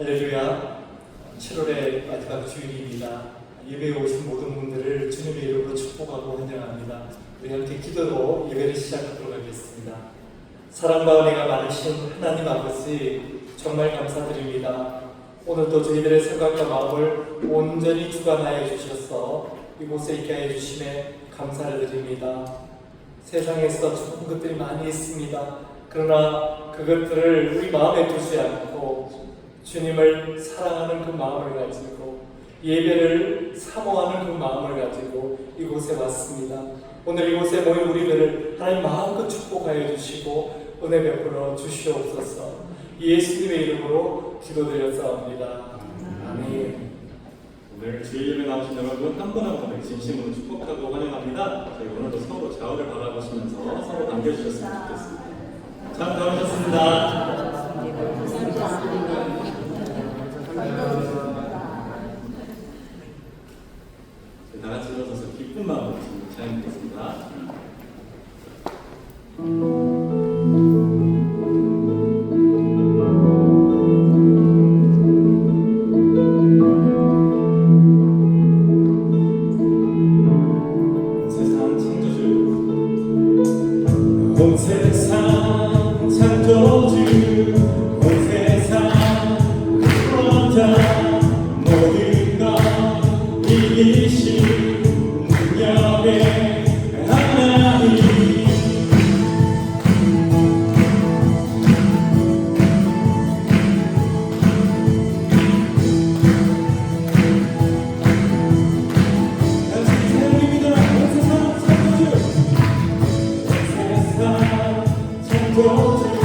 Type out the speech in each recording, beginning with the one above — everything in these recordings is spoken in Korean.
할렐루야. 7월의 마지막 주일입니다. 예배에 오신 모든 분들을 주님의 이름으로 축복하고 환영합니다. 우리 함께 기도로 예배를 시작하도록 하겠습니다. 사랑과 은혜가 많으신 하나님 아버지, 정말 감사드립니다. 오늘도 저희들의 생각과 마음을 온전히 주관하여 주셔서 이곳에 있게 해 주심에 감사를 드립니다. 세상에서 좋은 것들이 많이 있습니다. 그러나 그것들을 우리 마음에 두지 않고 주님을 사랑하는 그 마음을 가지고 예배를 사모하는 그 마음을 가지고 이곳에 왔습니다. 오늘 이곳에 모인 우리들을 하나님 마음껏 축복하여 주시고 은혜 베풀어 주시옵소서. 예수님의 이름으로 기도드렸사옵니다. 아멘. 오늘 주일 예배 나오신 여러분 한 분 한 분을 진심으로 축복하고 환영합니다. 저희 오늘도 서로 좌우를 바라보시면서 서로 남겨주셨으면 좋겠습니다. 참 감사합니다. 다 같이 일어서서 기쁜 마음으로 찬양드리겠습니다. 온 세상 창조주, 온 세상 구원자, 모든 것 이기신 능력의 하나님. You're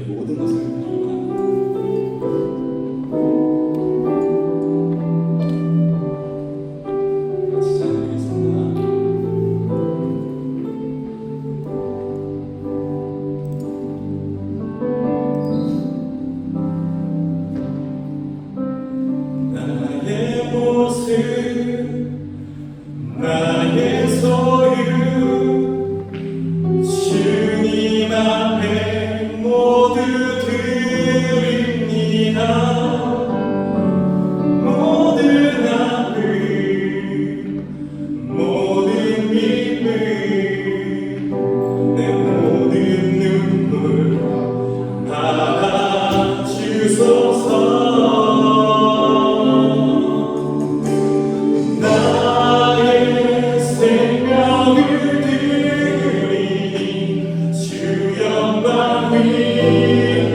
주님의 모든 것을 드리고 같이 찬양하겠습니다. 나의 모습 나의 소유 주님 앞에 모두 드립니다. 모든 아픔 모든 기쁨 내 모든 눈물 받아주소서. 나의 생명을 드리니 주 영광 위에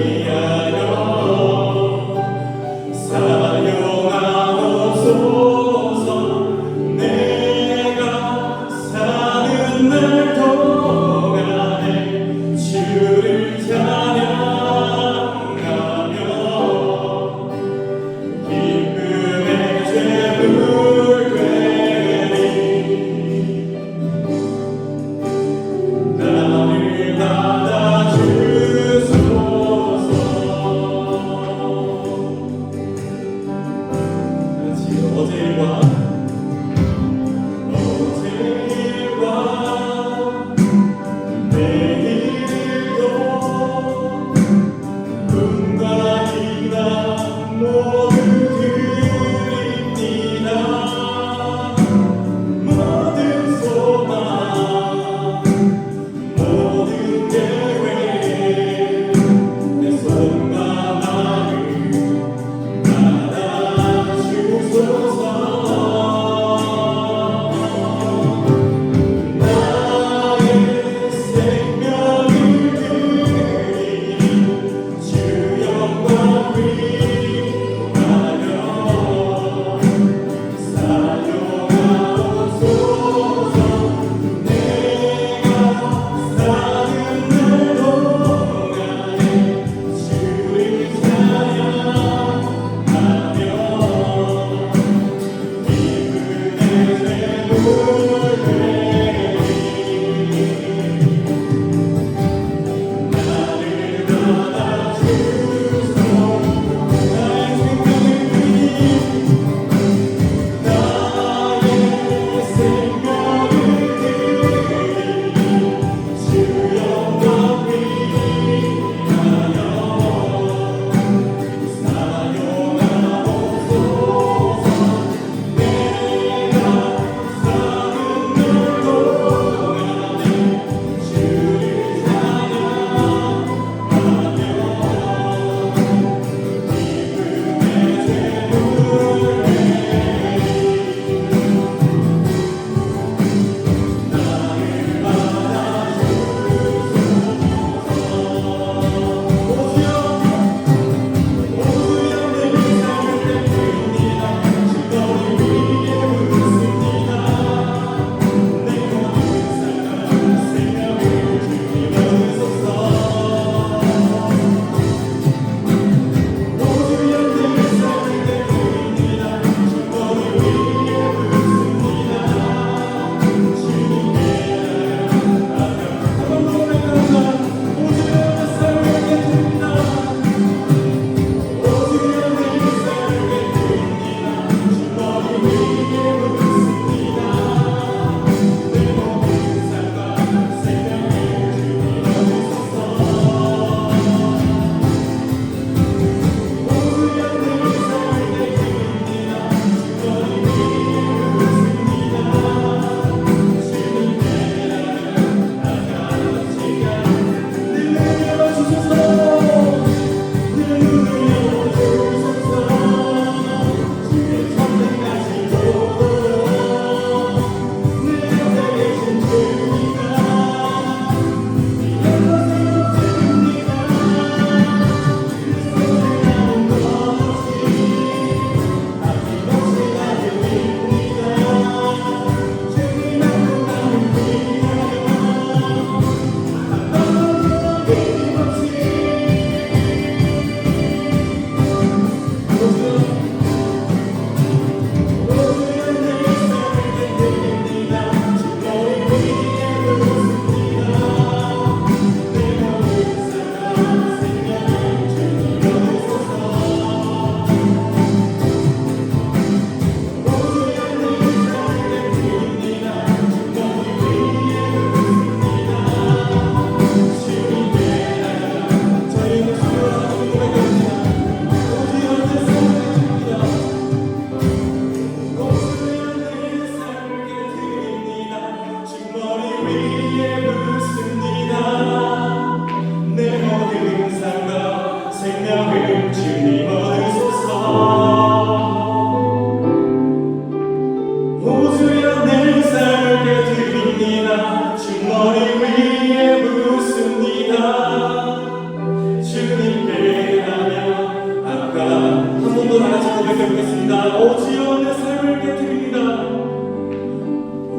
고백하겠습니다. 오 주여 내 삶을 깨뜨립니다.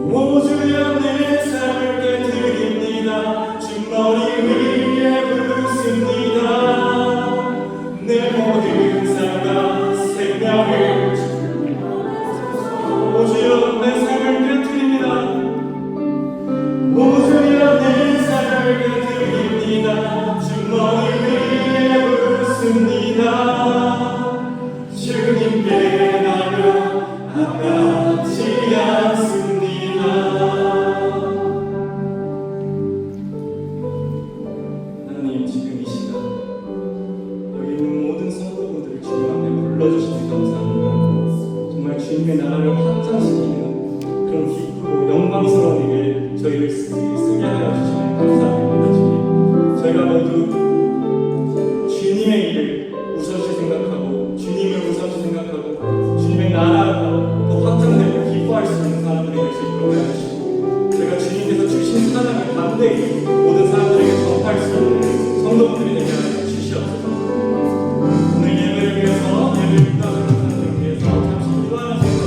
오 주여 내 삶을 깨뜨립니다. 주 머리 위에 부습니다. 내 모든 삶과 생명을 오 주여 내 삶을 깨뜨립니다. 오 주여 내 삶을 깨뜨립니다. 주 머리 위에 부습니다. 주님께 나는 아깝지 않습니다. 하나님 지금 이 시간 여기 있는 모든 성도분들을 주님 앞에 불러주시니 감사합니다. 정말 주님의 나라를 확장시키는 그런 기쁘고 영광스러운 일에 저희를 쓰게 하여 주시니 감사합니다. 주님 저희가 모두 주님의 일을 우선시 생각하고 주님을 우선시 생각하고 주님의 나라가 더 확장되고 기뻐할 수 있는 사람들이 될 수 있도록 해주시고 저희가 주님께서 주신 사랑을 반대히 모든 사람들에게 전할 수 있는 성도분들이 되게 하여 주시옵소서. 오늘 예배를 위해서 예배를 끝까지 하나님 위해서 잠시 기도하는 시간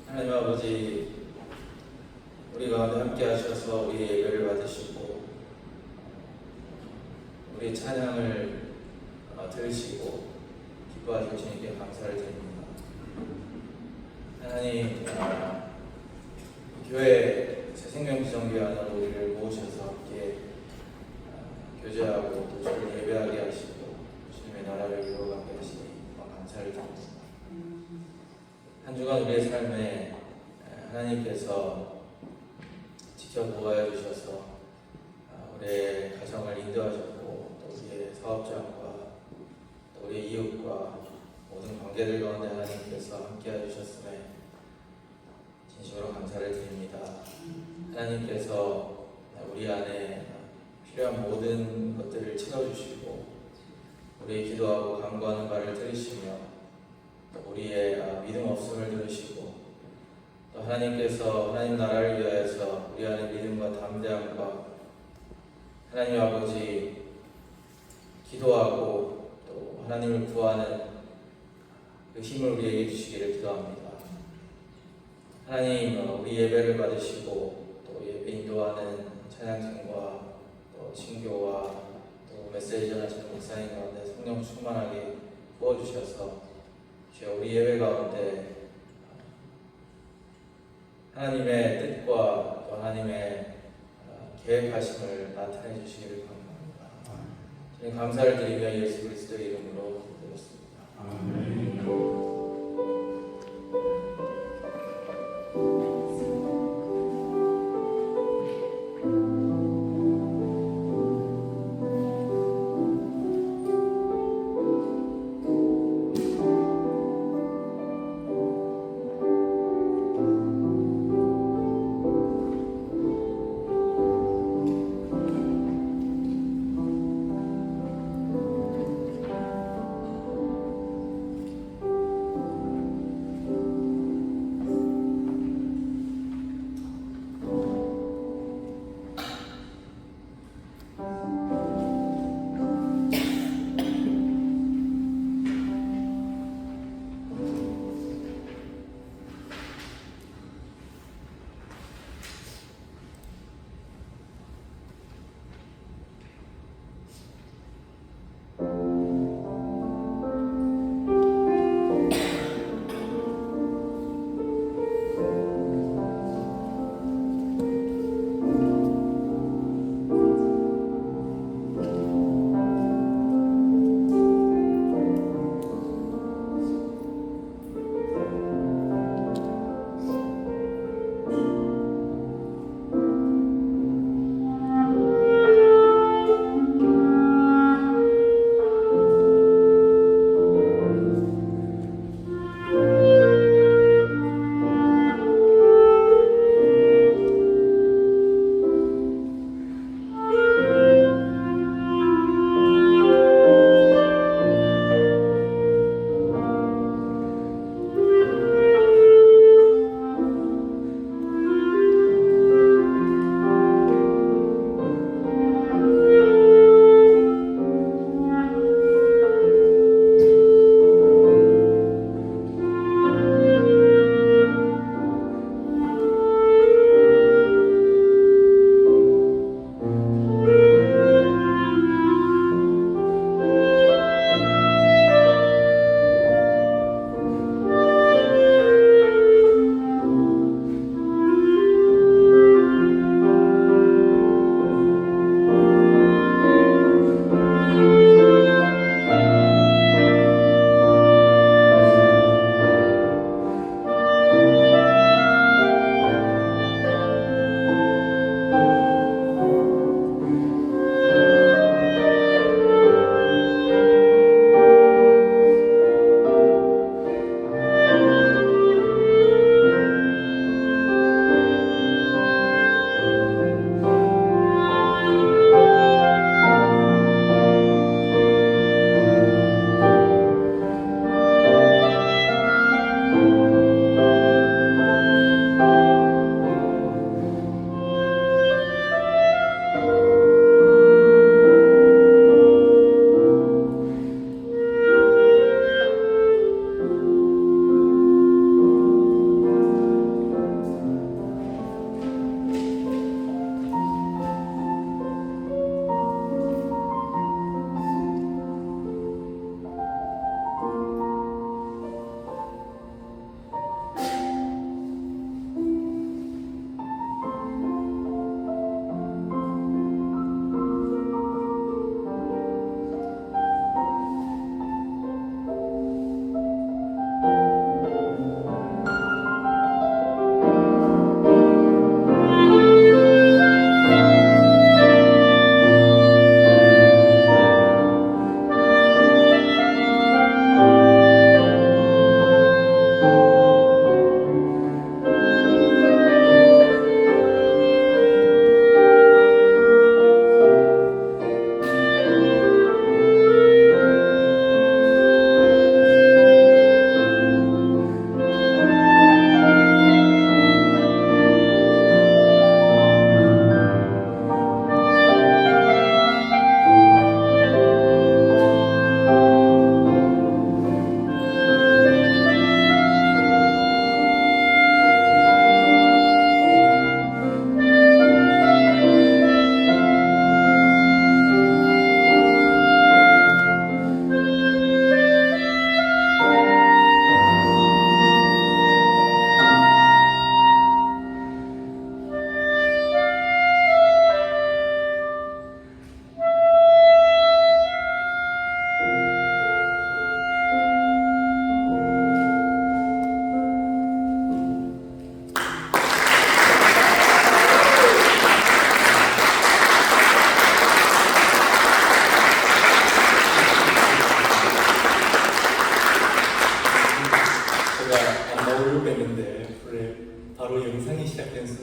하나님 아버지, 우리 가운데 함께 하셔서 우리의 예배를 받으시고 우리의 찬양을 들으시고 기뻐하시고 주님께 감사를 드립니다. 하나님, 교회 새생명지정교회 안으로 우리를 모으셔서 함께 교제하고 또 주를 예배하게 하시고 주님의 나라를 이루어가게 하시니 감사를 드립니다. 한 주간 우리의 삶에 하나님께서 지켜보아 주셔서 우리의 가정을 인도하셨고 또 우리의 사업장과 또 우리의 이웃과 모든 관계들 가운데 하나님께서 함께해 주셨음에 진심으로 감사를 드립니다. 하나님께서 우리 안에 필요한 모든 것들을 채워주시고 우리의 기도하고 간구하는 바를 들으시며 우리의 믿음 없음을 들으시고 또 하나님께서 하나님 나라를 위하여서 우리 안에 믿음과 담대함과 하나님 아버지 기도하고 또 하나님을 구하는 그 힘을 우리에게 주시기를 기도합니다. 하나님, 우리 예배를 받으시고 또 예배 인도하는 찬양팀과 또 친교와 또 메시지 전하시는 목사님 가운데 성령 충만하게 부어주셔서 주여 우리 예배 가운데 하나님의 뜻과 또 하나님의 계획하심을 나타내 주시기를 바랍니다. 주님 감사를 드리며 예수 그리스도의 이름으로 드렸습니다. 아멘.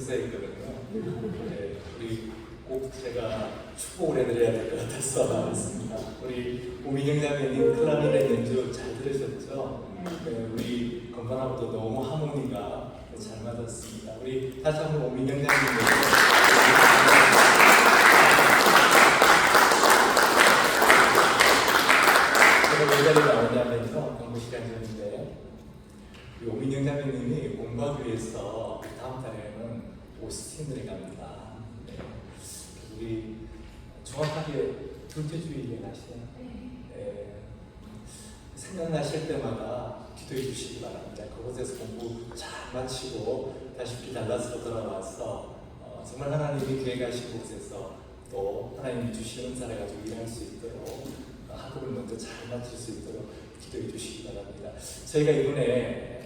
봉사했거든요. 네, 우리 꼭 제가 축복을 해드려야 될 것 같아서 나왔습니다. 우리 오민영 자매님 클라리넷 연주 잘 들으셨죠? 네, 우리 건반하고도 너무 하모니가 잘 맞았습니다. 우리 다시 한번 오민영 자매님 제가 왜 자리에 나오냐면서 광고 시간 전인데 우리 오민영 자매님이 몸박 위해서 다음 달에는 오스틴을 갑니다. 네. 우리 정확하게 둘째 주일에 가시나요? 네. 생각나실 때마다 기도해 주시기 바랍니다. 그곳에서 공부 잘 마치고 다시 달라스로 돌아와서 정말 하나님이 계획하신 곳에서 또 하나님이 주시는 은사를 가지고 일할 수 있도록 학업을 먼저 잘 마칠 수 있도록 기도해 주시기 바랍니다. 저희가 이번에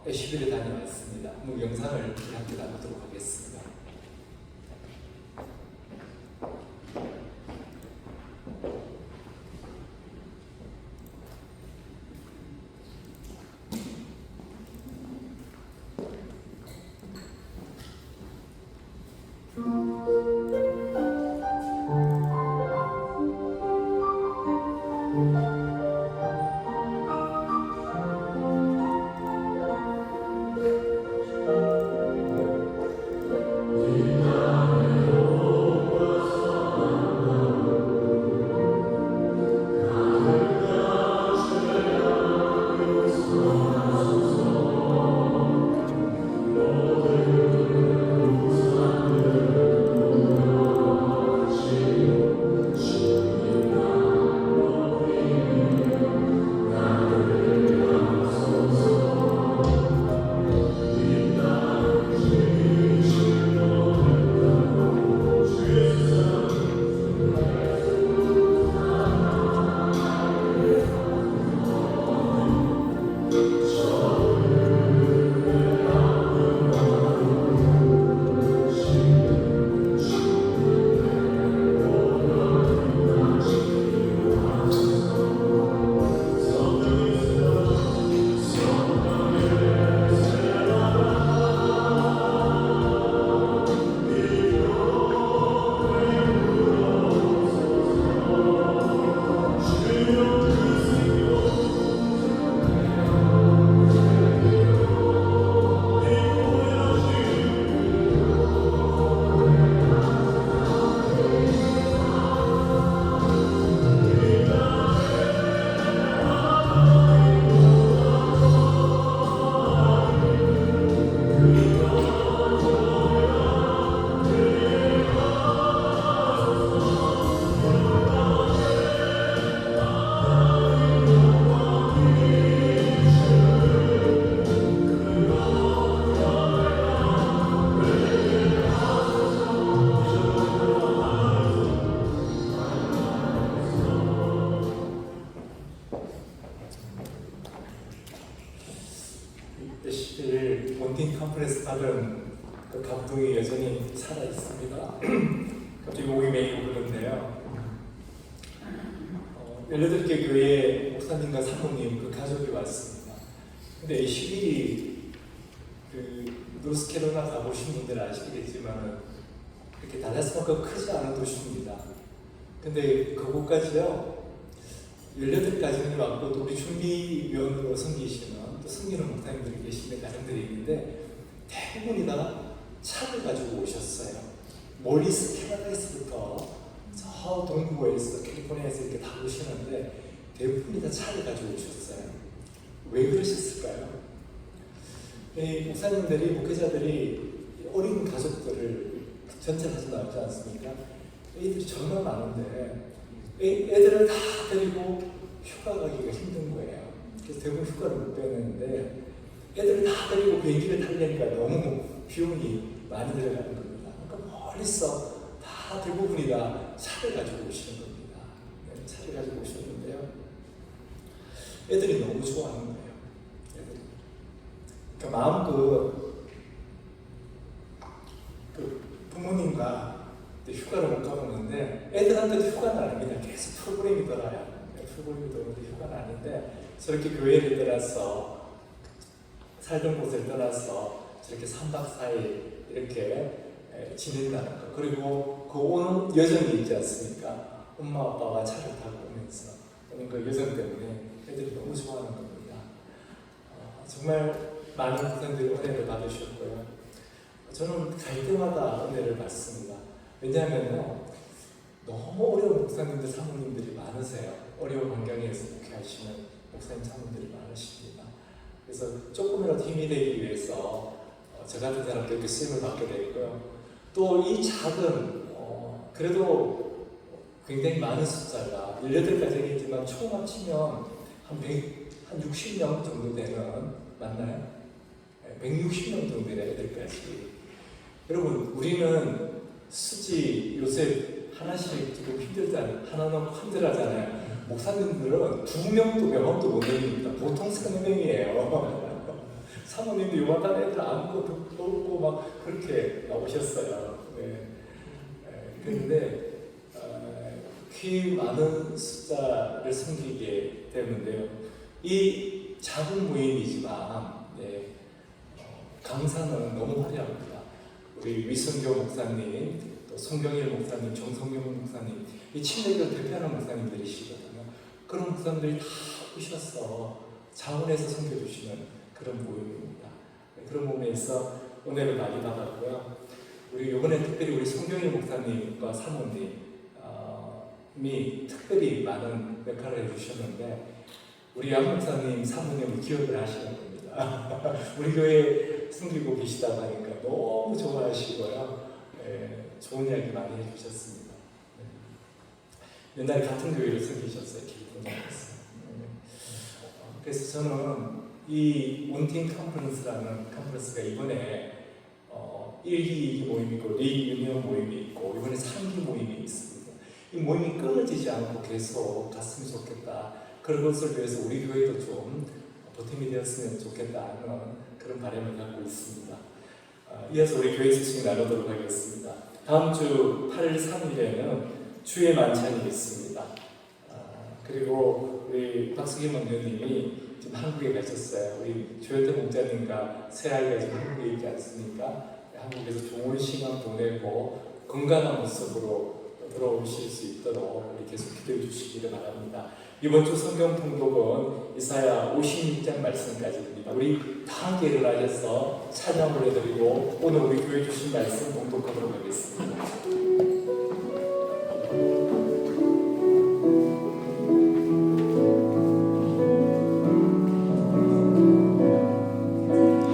애쉬빌에 다녀왔습니다. 한번 영상을 함께 나누도록 하겠습니다. 애쉬빌 본팅 컨퍼런스 받은 그 감동이 여전히 살아 있습니다. 갑자기 목이 메이고 그러는데요. 18개 교회 목사님과 사모님 그 가족이 왔습니다. 근데 애쉬빌이 그 노스캐롤라이나 가보신 분들은 아시겠지만 이렇게 달라스만큼 크지 않은 도시입니다. 근데 그곳까지요 18가정이 왔고 또 우리 준비위원으로 섬기시는 또 섬기는 목사님들이 계시는 가정들이 있는데 대부분이 다 차를 가지고 오셨어요. 멀리서 캐나다에서부터 저 동부에서 캘리포니아에서 이렇게 다 오시는데 대부분이 다 차를 가지고 오셨어요. 왜 그러셨을까요? 이 목사님들이 목회자들이 어린 가족들을 전체 사진 나오지 않습니까? 애들이 정말 많은데 애들을 다 데리고 휴가 가기가 힘든 거예요. 그래서 대부분 휴가를 못 빼는데 애들을 다 데리고 비행기를 타려니까 너무 비용이 많이 들어가는 겁니다. 그러니까 멀리서 다 대부분이 다 차를 가지고 오시는 겁니다. 네, 차를 가지고 오셨는데요. 애들이 너무 좋아하는 거예요. 애들이. 그러니까 마음껏 그 부모님과 휴가를 못 가보는데 애들한테도 휴가는 아닙니다. 계속 프로그램이 돌아요. 프로그램이 돌아오는데 휴가는 아닌데 저렇게 교회를 떠나서 살던 곳을 떠나서 저렇게 3박 4일 이렇게 지낸다는 거. 그리고 그 오는 여정이 있지 않습니까? 엄마 아빠가 차를 타고 오면서 오는 그 여정 때문에 애들이 너무 좋아하는 겁니다. 정말 많은 목사님들이 은혜를 받으셨고요. 저는 갈 때마다 은혜를 받습니다. 왜냐하면요, 너무 어려운 목사님들, 사모님들이 많으세요. 어려운 환경에서 목회하시는 목사님, 사모님들이 많으십니다. 그래서 조금이라도 힘이 되기 위해서 저 같은 사람도 이렇게 쓰임을 받게 되고요. 또 이 작은, 그래도 굉장히 많은 숫자가 18가정이 있지만 총 합치면 한 60명 정도 되는, 맞나요? 160명 정도 되는 애들까지. 여러분, 우리는 수지 요새 하나씩 지금 힘들잖아요. 하나는 힘들하잖아요. 목사님들은 2명도 명함도 못 내립니다. 보통 3명이에요. 사모님도 요만한 애들 아무것도 없고 막 그렇게 나오셨어요. 네. 그런데 그 많은 숫자를 섬기게 되는데요. 이 작은 모임이지만 강사는 너무 화려합니다. 우리 위성교 목사님, 또 송경일 목사님, 정성경 목사님, 이 친례교를 대표하는 목사님들이시거든요. 그런 목사님들이 다 오셔서 자원해서 섬겨주시는 그런 모임입니다. 그런 모임에서 은혜를 많이 받았고요. 우리 이번에 특별히 우리 송경일 목사님과 사모님이 특별히 많은 역할을 해주셨는데 우리 양 목사님, 사모님을 기억을 하시는 겁니다. 우리 교회 숨기고 계시다고 하니까 너무 좋아하시고요. 좋은 이야기 많이 해주셨습니다. 옛날에 같은 교회를 섬기셨어요. 기분이었어요. 그래서 저는 이 원팀 컨퍼런스라는 컨퍼런스가 이번에 1기, 2기 모임이 있고 리유니언 모임이 있고 이번에 3기 모임이 있습니다. 이 모임이 끊어지지 않고 계속 갔으면 좋겠다. 그런 것을 위해서 우리 교회도 좀 보탬이 되었으면 좋겠다는 그런 바람을 갖고 있습니다. 이어서 우리 교회 소식 나누도록 하겠습니다. 다음 주 8일 3일에는 주의 만찬이 있습니다. 그리고 우리 박수김 원장님이 지금 한국에 가셨어요. 우리 조현태 목자님과 새아이가 지금 한국에 있지 않습니까? 한국에서 좋은 시간 보내고 건강한 모습으로 돌아오실 수 있도록 우리 계속 기도해 주시기를 바랍니다. 이번 주 성경 통독은 이사야 56장 말씀까지입니다. 우리 다 함께 일어나셔서 찬양을 해드리고 오늘 우리 교회 주신 말씀 통독하도록 하겠습니다.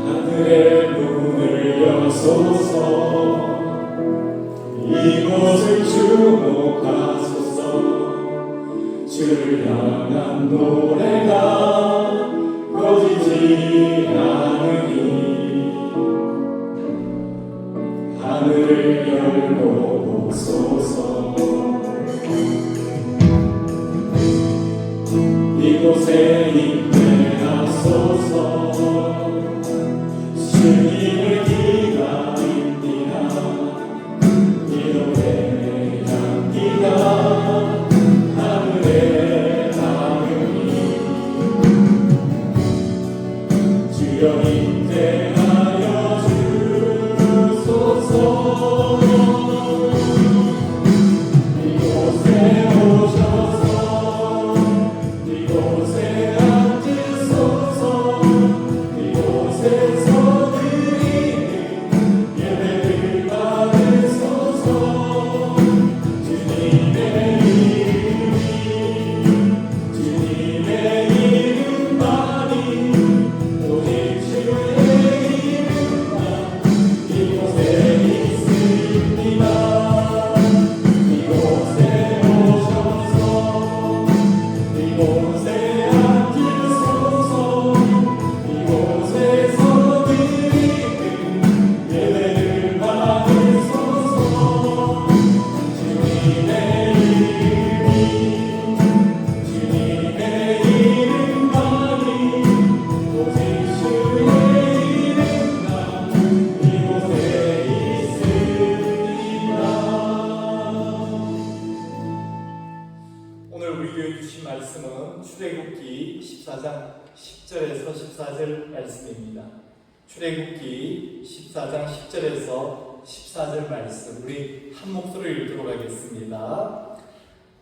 하늘의 문을 여소서 이곳을 주목하소서 주를 향한 노래가 꺼지지 않으니 하늘을 열고 보소서 이곳에 임재하소서 주님을 기다립니다. 이 노래 향기가 하늘에 닿으니 주여 임재하여 주소서 이곳에 오셔서 이곳에 앉으소서 이곳에서 드리는 예배를 받으소서 주님의 이름만이 오직 주의 이름만 이곳에 있습니다. 이곳에 오셔서 이곳에 앉으소서 이곳에서 드리는 예배를 받으소서 주님의 이름만이 오직 주의 이름만 이곳에 있습니다. 오늘 우리 교회 주신 말씀은 출애굽기 14장 10절에서 14절 말씀입니다. 출애굽기 14장 10절에서 14절 말씀 우리 한 목소리로 읽도록 하겠습니다.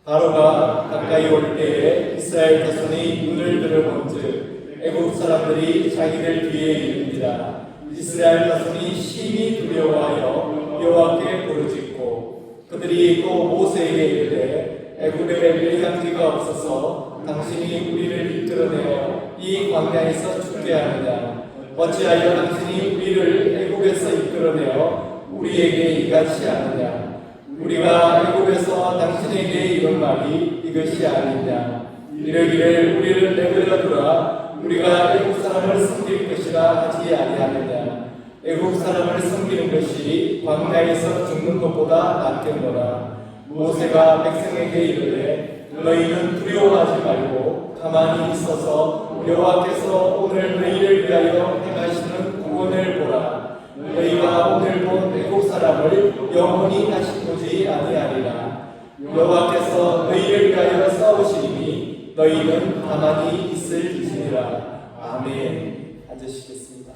바로가 가까이 올 때에 이스라엘 자손이 눈을 들어본즉 애국 사람들이 자기들 뒤에 이릅니다. 이스라엘 자손이 심히 두려워하여 여호와께 부르짖고 그들이 또 모세에게 이르되 애굽에 밀강지가 없어서 당신이 우리를 이끌어내어 이 광야에서 죽게 하느냐 어찌하여 당신이 우리를 애굽에서 이끌어내어 우리에게 이같이 하느냐 우리가 애굽에서 당신에게 이런 말이 이것이 아니냐 이러기를 우리를 내버려 두라 우리가 애굽 사람을 섬길 것이라 하지 아니하느냐 애굽 사람을 섬기는 것이 광야에서 죽는 것보다 낫겠노라 모세가 백성에게 이르되 너희는 두려워하지 말고 가만히 있어서 여호와께서 오늘 너희를 위하여 행하시는 구원을 보라 너희가 오늘 본 애국 사람을 영원히 다시 보지 아니하리라 여호와께서 너희를 위하여 싸우시니 너희는 가만히 있을지니라. 아멘. 앉으시겠습니다.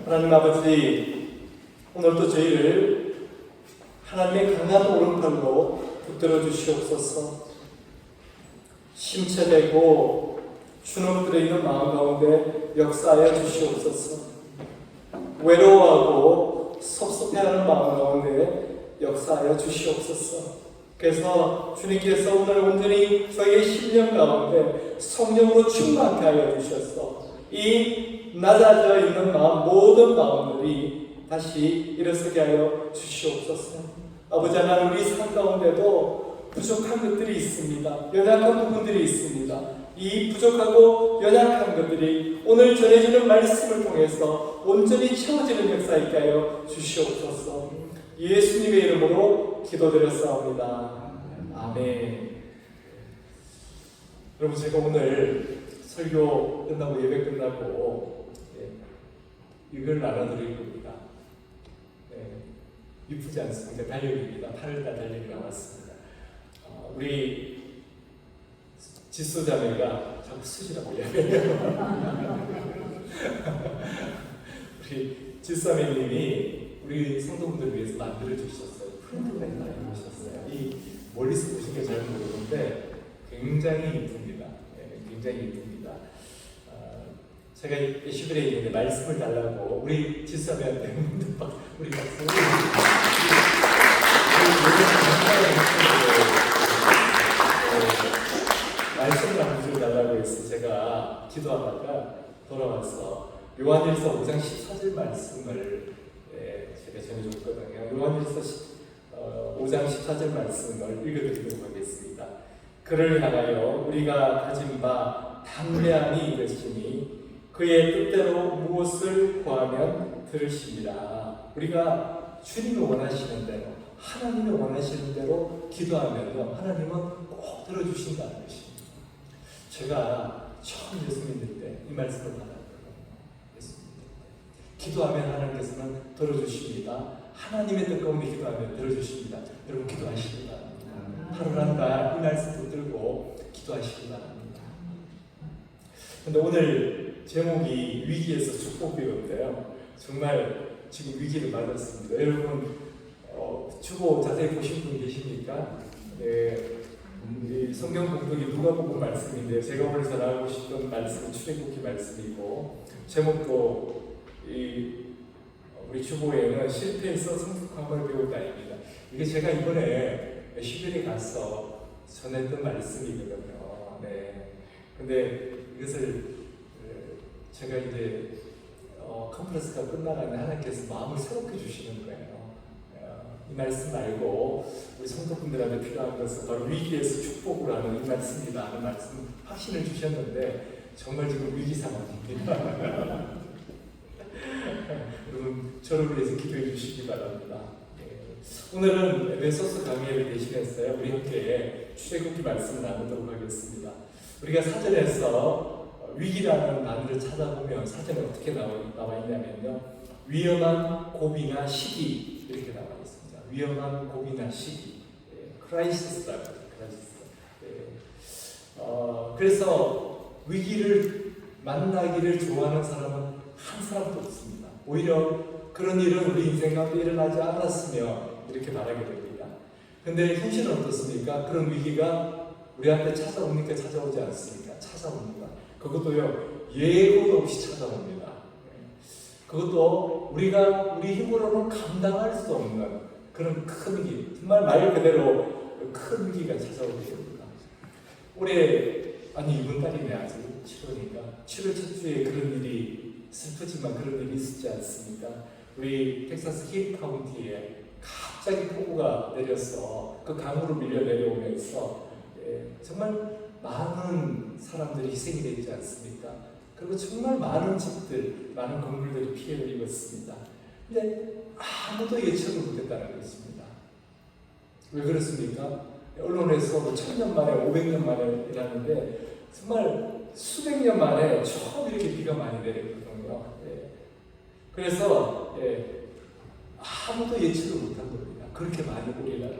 하나님 아버지, 오늘도 저희를 하나님의 강한 오른팔로 붙들어 주시옵소서. 심체되고 주눅들어 있는 마음 가운데 역사하여 주시옵소서. 외로워하고 섭섭해하는 마음 가운데 역사하여 주시옵소서. 그래서 주님께서 오늘 온전히 저희의 심령 가운데 성령으로 충만케 하여 주셔서 이 낮아져 있는 마음, 모든 마음들이 다시 일어서게 하여 주시옵소서. 아버지 하나님, 우리 삶 가운데도 부족한 것들이 있습니다. 연약한 부분들이 있습니다. 이 부족하고 연약한 것들이 오늘 전해주는 말씀을 통해서 온전히 채워지는 역사 있게 하여 주시옵소서. 예수님의 이름으로 기도드렸사옵니다. 아멘. 여러분, 제가 오늘 설교 끝나고 예배 끝나고 이걸 나눠드릴 겁니다. 이쁘지 않습니까? 달력입니다. 8월달 달력이 나왔습니다. 우리 지소자매가 자꾸 쓰시라고 이야기해요. 우리 지소자매님이 우리 성도분들을 위해서 만들어 주셨어요. 프린트를 해주셨어요. 이 멀리서 보신 게 잘 모르는데 굉장히 이쁩니다. 굉장히 이쁩니다. 제가 예시들에 있는데 말씀을 달라고 우리 지소자매한테 우리 박수. 말씀을 한번 달라고 해서 제가 기도하다가 돌아와서 요한일서 5장 14절 말씀을 제가 전해줬거든요. 요한일서 5장 14절 말씀을 읽어드리도록 하겠습니다. 그를 향하여 우리가 가진 바 담대함이 이것이니 그의 뜻대로 무엇을 구하면 들으시리라. 우리가 주님이 원하시는 대로, 하나님이 원하시는 대로 기도하면 하나님은 꼭 들어주신다는 것입니다. 제가 처음 예수 믿을 때 이 말씀을 받았거든요. 예수 믿을 때 기도하면 하나님께서는 들어주십니다. 하나님의 뜻 가운데 기도하면 들어주십니다. 여러분, 기도하시기 바랍니다. 하루 한날 이 말씀 붙들고 기도하시기 바랍니다. 근데 오늘 제목이 위기에서 축복이었는데요. 정말 지금 위기를 맞았습니다. 여러분, 주보 자세히 보신 분 계십니까? 네. 이 성경 공독이 누가복음 말씀인데요. 제가 오늘 전하고 싶은 말씀은 출애굽기 말씀이고, 제목도 우리 주보에는 실패해서 성숙함을 배우다입니다. 이게 제가 이번에 시베리에 가서 전했던 말씀이거든요. 네. 근데 이것을 제가 이제 컨퍼런스가 끝나가면 하나님께서 마음을 새롭게 주시는 거예요. 이 말씀 말고 우리 성도분들한테 필요한 것은 바로 위기에서 축복을 하는 이 말씀이다 하는 말씀 확신을 주셨는데 정말 지금 위기 상황입니다. 여러분, 저를 위해서 기도해 주시기 바랍니다. 오늘은 에베소서 강의를 대신했어요. 우리 함께 출애굽기 말씀을 나누도록 하겠습니다. 우리가 사전에서 위기라는 단어를 찾아보면 사전에 어떻게 나와 있냐면요, 위험한 고비나 시기 이렇게 나와 있습니다. 위험한 고비나 시기, 크라이시스라고 해요. 크라이시스. 그래서 위기를 만나기를 좋아하는 사람은 한 사람도 없습니다. 오히려 그런 일은 우리 인생 가운데 일어나지 않았으면 이렇게 말하게 됩니다. 근데 현실은 어떻습니까? 그런 위기가 우리한테 찾아옵니까? 찾아오지 않습니까? 찾아옵니다. 그것도요, 예고도 없이 찾아옵니다. 그것도 우리가 우리 힘으로는 감당할 수 없는 그런 큰 위기, 정말 말 그대로 큰 위기가 찾아오게 됩니다. 올해, 아니 이번 달이네 아직 7월이니까 7월 첫 주에 그런 일이, 슬프지만 그런 일이 있었지 않습니까? 우리 텍사스 힐 카운티에 갑자기 폭우가 내려서 그 강으로 밀려 내려오면서 정말 많은 사람들이 희생이 되지 않습니까? 그리고 정말 많은 집들, 많은 건물들이 피해를 입었습니다. 근데 아무도 예측을 못했다는 것입니다. 왜 그렇습니까? 언론에서 뭐 1000년 만에, 500년 만에 일하는데 정말 수백 년 만에 처음 이렇게 비가 많이 내렸거든요. 그래서 아무도 예측을 못한 겁니다. 그렇게 많이 오리라고.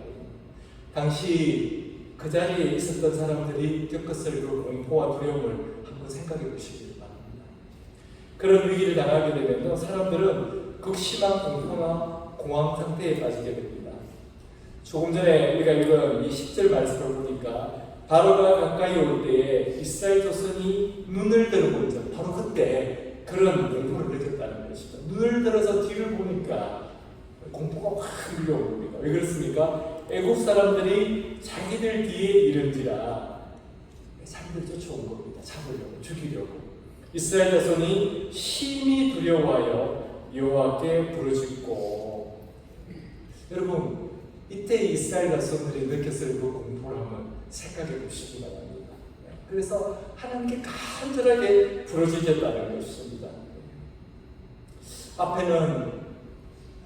당시 그 자리에 있었던 사람들이 겪었을 그 공포와 두려움을 한번 생각해 보시기 바랍니다. 그런 위기를 당하게 되면요, 사람들은 극심한 공포나 공황 상태에 빠지게 됩니다. 조금 전에 우리가 읽은 이 10절 말씀을 보니까 바로가 가까이 올 때에 이스라엘 조선이 눈을 들어본 적, 바로 그때 그런 공포를 느꼈다는 것이죠. 눈을 들어서 뒤를 보니까 공포가 확 밀려옵니다. 왜 그렇습니까? 애국 사람들이 자기들 뒤에 이른지라 자기들 쫓아온 겁니다. 잡으려고, 죽이려고. 이스라엘 자손이 심히 두려워하여 여호와께 부르짖고. 여러분, 이때 이스라엘 자손들이 느꼈을 그 공포를 한번 생각해 보시기 바랍니다. 그래서 하나님께 간절하게 부르짖었다는 것입니다. 앞에는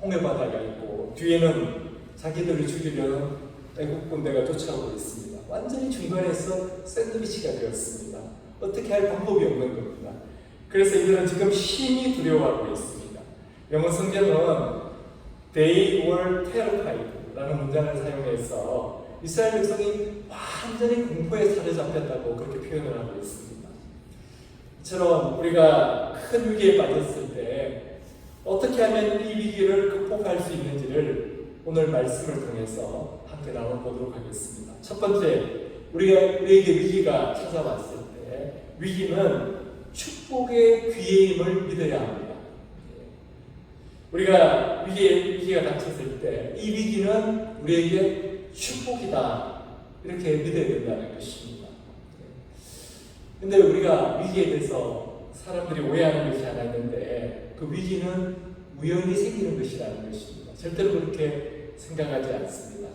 홍해바다가 있고 뒤에는 자기들을 죽이려는 애국 군대가 쫓아오고 있습니다. 완전히 중간에서 샌드위치가 되었습니다. 어떻게 할 방법이 없는 겁니다. 그래서 이들은 지금 심히 두려워하고 있습니다. 영어 성경은 They were terrified 라는 문장을 사용해서 이스라엘 백성이 완전히 공포에 사로잡혔다고 그렇게 표현을 하고 있습니다. 이처럼 우리가 큰 위기에 빠졌을 때 어떻게 하면 이 위기를 극복할 수 있는지를 오늘 말씀을 통해서 함께 나눠보도록 하겠습니다. 첫 번째, 우리에게 위기가 찾아왔을 때 위기는 축복의 기회임을 믿어야 합니다. 우리가 위기가 닥쳤을 때 이 위기는 우리에게 축복이다, 이렇게 믿어야 된다는 것입니다. 근데 우리가 위기에 대해서 사람들이 오해하는 것이 하나 있는데 그 위기는 우연히 생기는 것이라는 것입니다. 절대로 그렇게 생각하지 않습니다.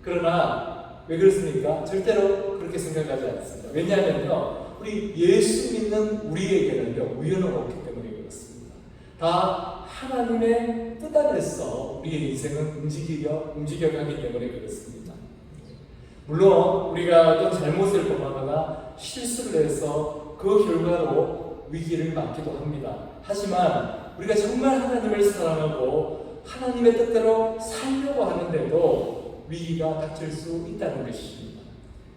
그러나 왜 그렇습니까? 절대로 그렇게 생각하지 않습니다. 왜냐하면요, 우리 예수 믿는 우리에게는요, 우연은 없기 때문에 그렇습니다. 다 하나님의 뜻 안에서 우리의 인생은 움직여가기 때문에 그렇습니다. 물론 우리가 어떤 잘못을 범하거나 실수를 해서 그 결과로 위기를 맞기도 합니다. 하지만 우리가 정말 하나님을 사랑하고 하나님의 뜻대로 살려고 하는데도 위기가 닥칠 수 있다는 것입니다.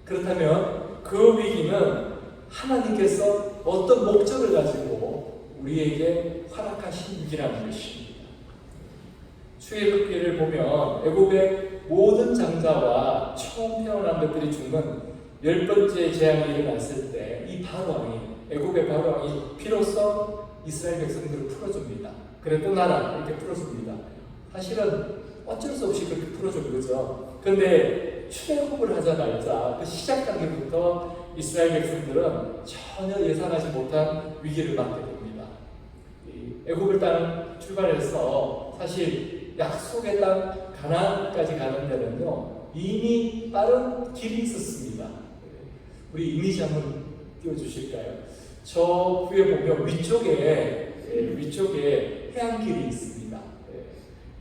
그렇다면 그 위기는 하나님께서 어떤 목적을 가지고 우리에게 허락하신 위기라는 것입니다. 출애굽기를 보면 애굽의 모든 장자와 처음 태어난 것들이 죽는 10번째 재앙이 일어났을 때 이 바로왕이, 애굽의 바로왕이 비로소 이스라엘 백성들을 풀어줍니다. 그래 떠나라 이렇게 풀어줍니다. 사실은 어쩔 수 없이 그렇게 풀어준 거죠. 그런데 출애굽을 하자마자 그 시작 단계부터 이스라엘 백성들은 전혀 예상하지 못한 위기를 맞게 됩니다. 애굽을 땅 출발해서 사실 약속의 땅 가나안까지 가는 데는요, 이미 빠른 길이 있었습니다. 우리 이미지 한번 띄워주실까요? 저 위에 보면 위쪽에 해안길이 있습니다.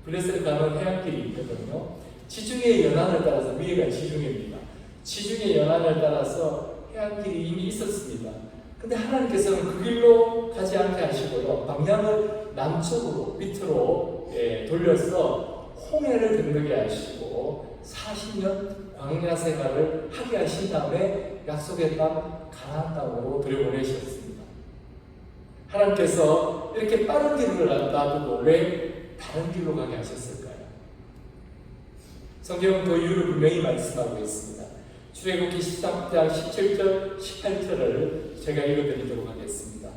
블레셋 가는 해안길이 있거든요. 지중해 연안을 따라서, 위에가 지중해입니다. 지중해 연안을 따라서 해안길이 이미 있었습니다. 근데 하나님께서는 그 길로 가지 않게 하시고요, 방향을 남쪽으로, 밑으로 돌려서 홍해를 건너게 하시고 40년 광야 생활을 하게 하신 다음에 약속의 땅 가나안 땅으로 들여보내셨습니다. 하나님께서 이렇게 빠른 길을 놔두고 왜 다른 길로 가게 하셨을까요? 성경은 그 이유를 분명히 말씀하고 있습니다. 출애굽기 13장 17절, 18절을 제가 읽어드리도록 하겠습니다.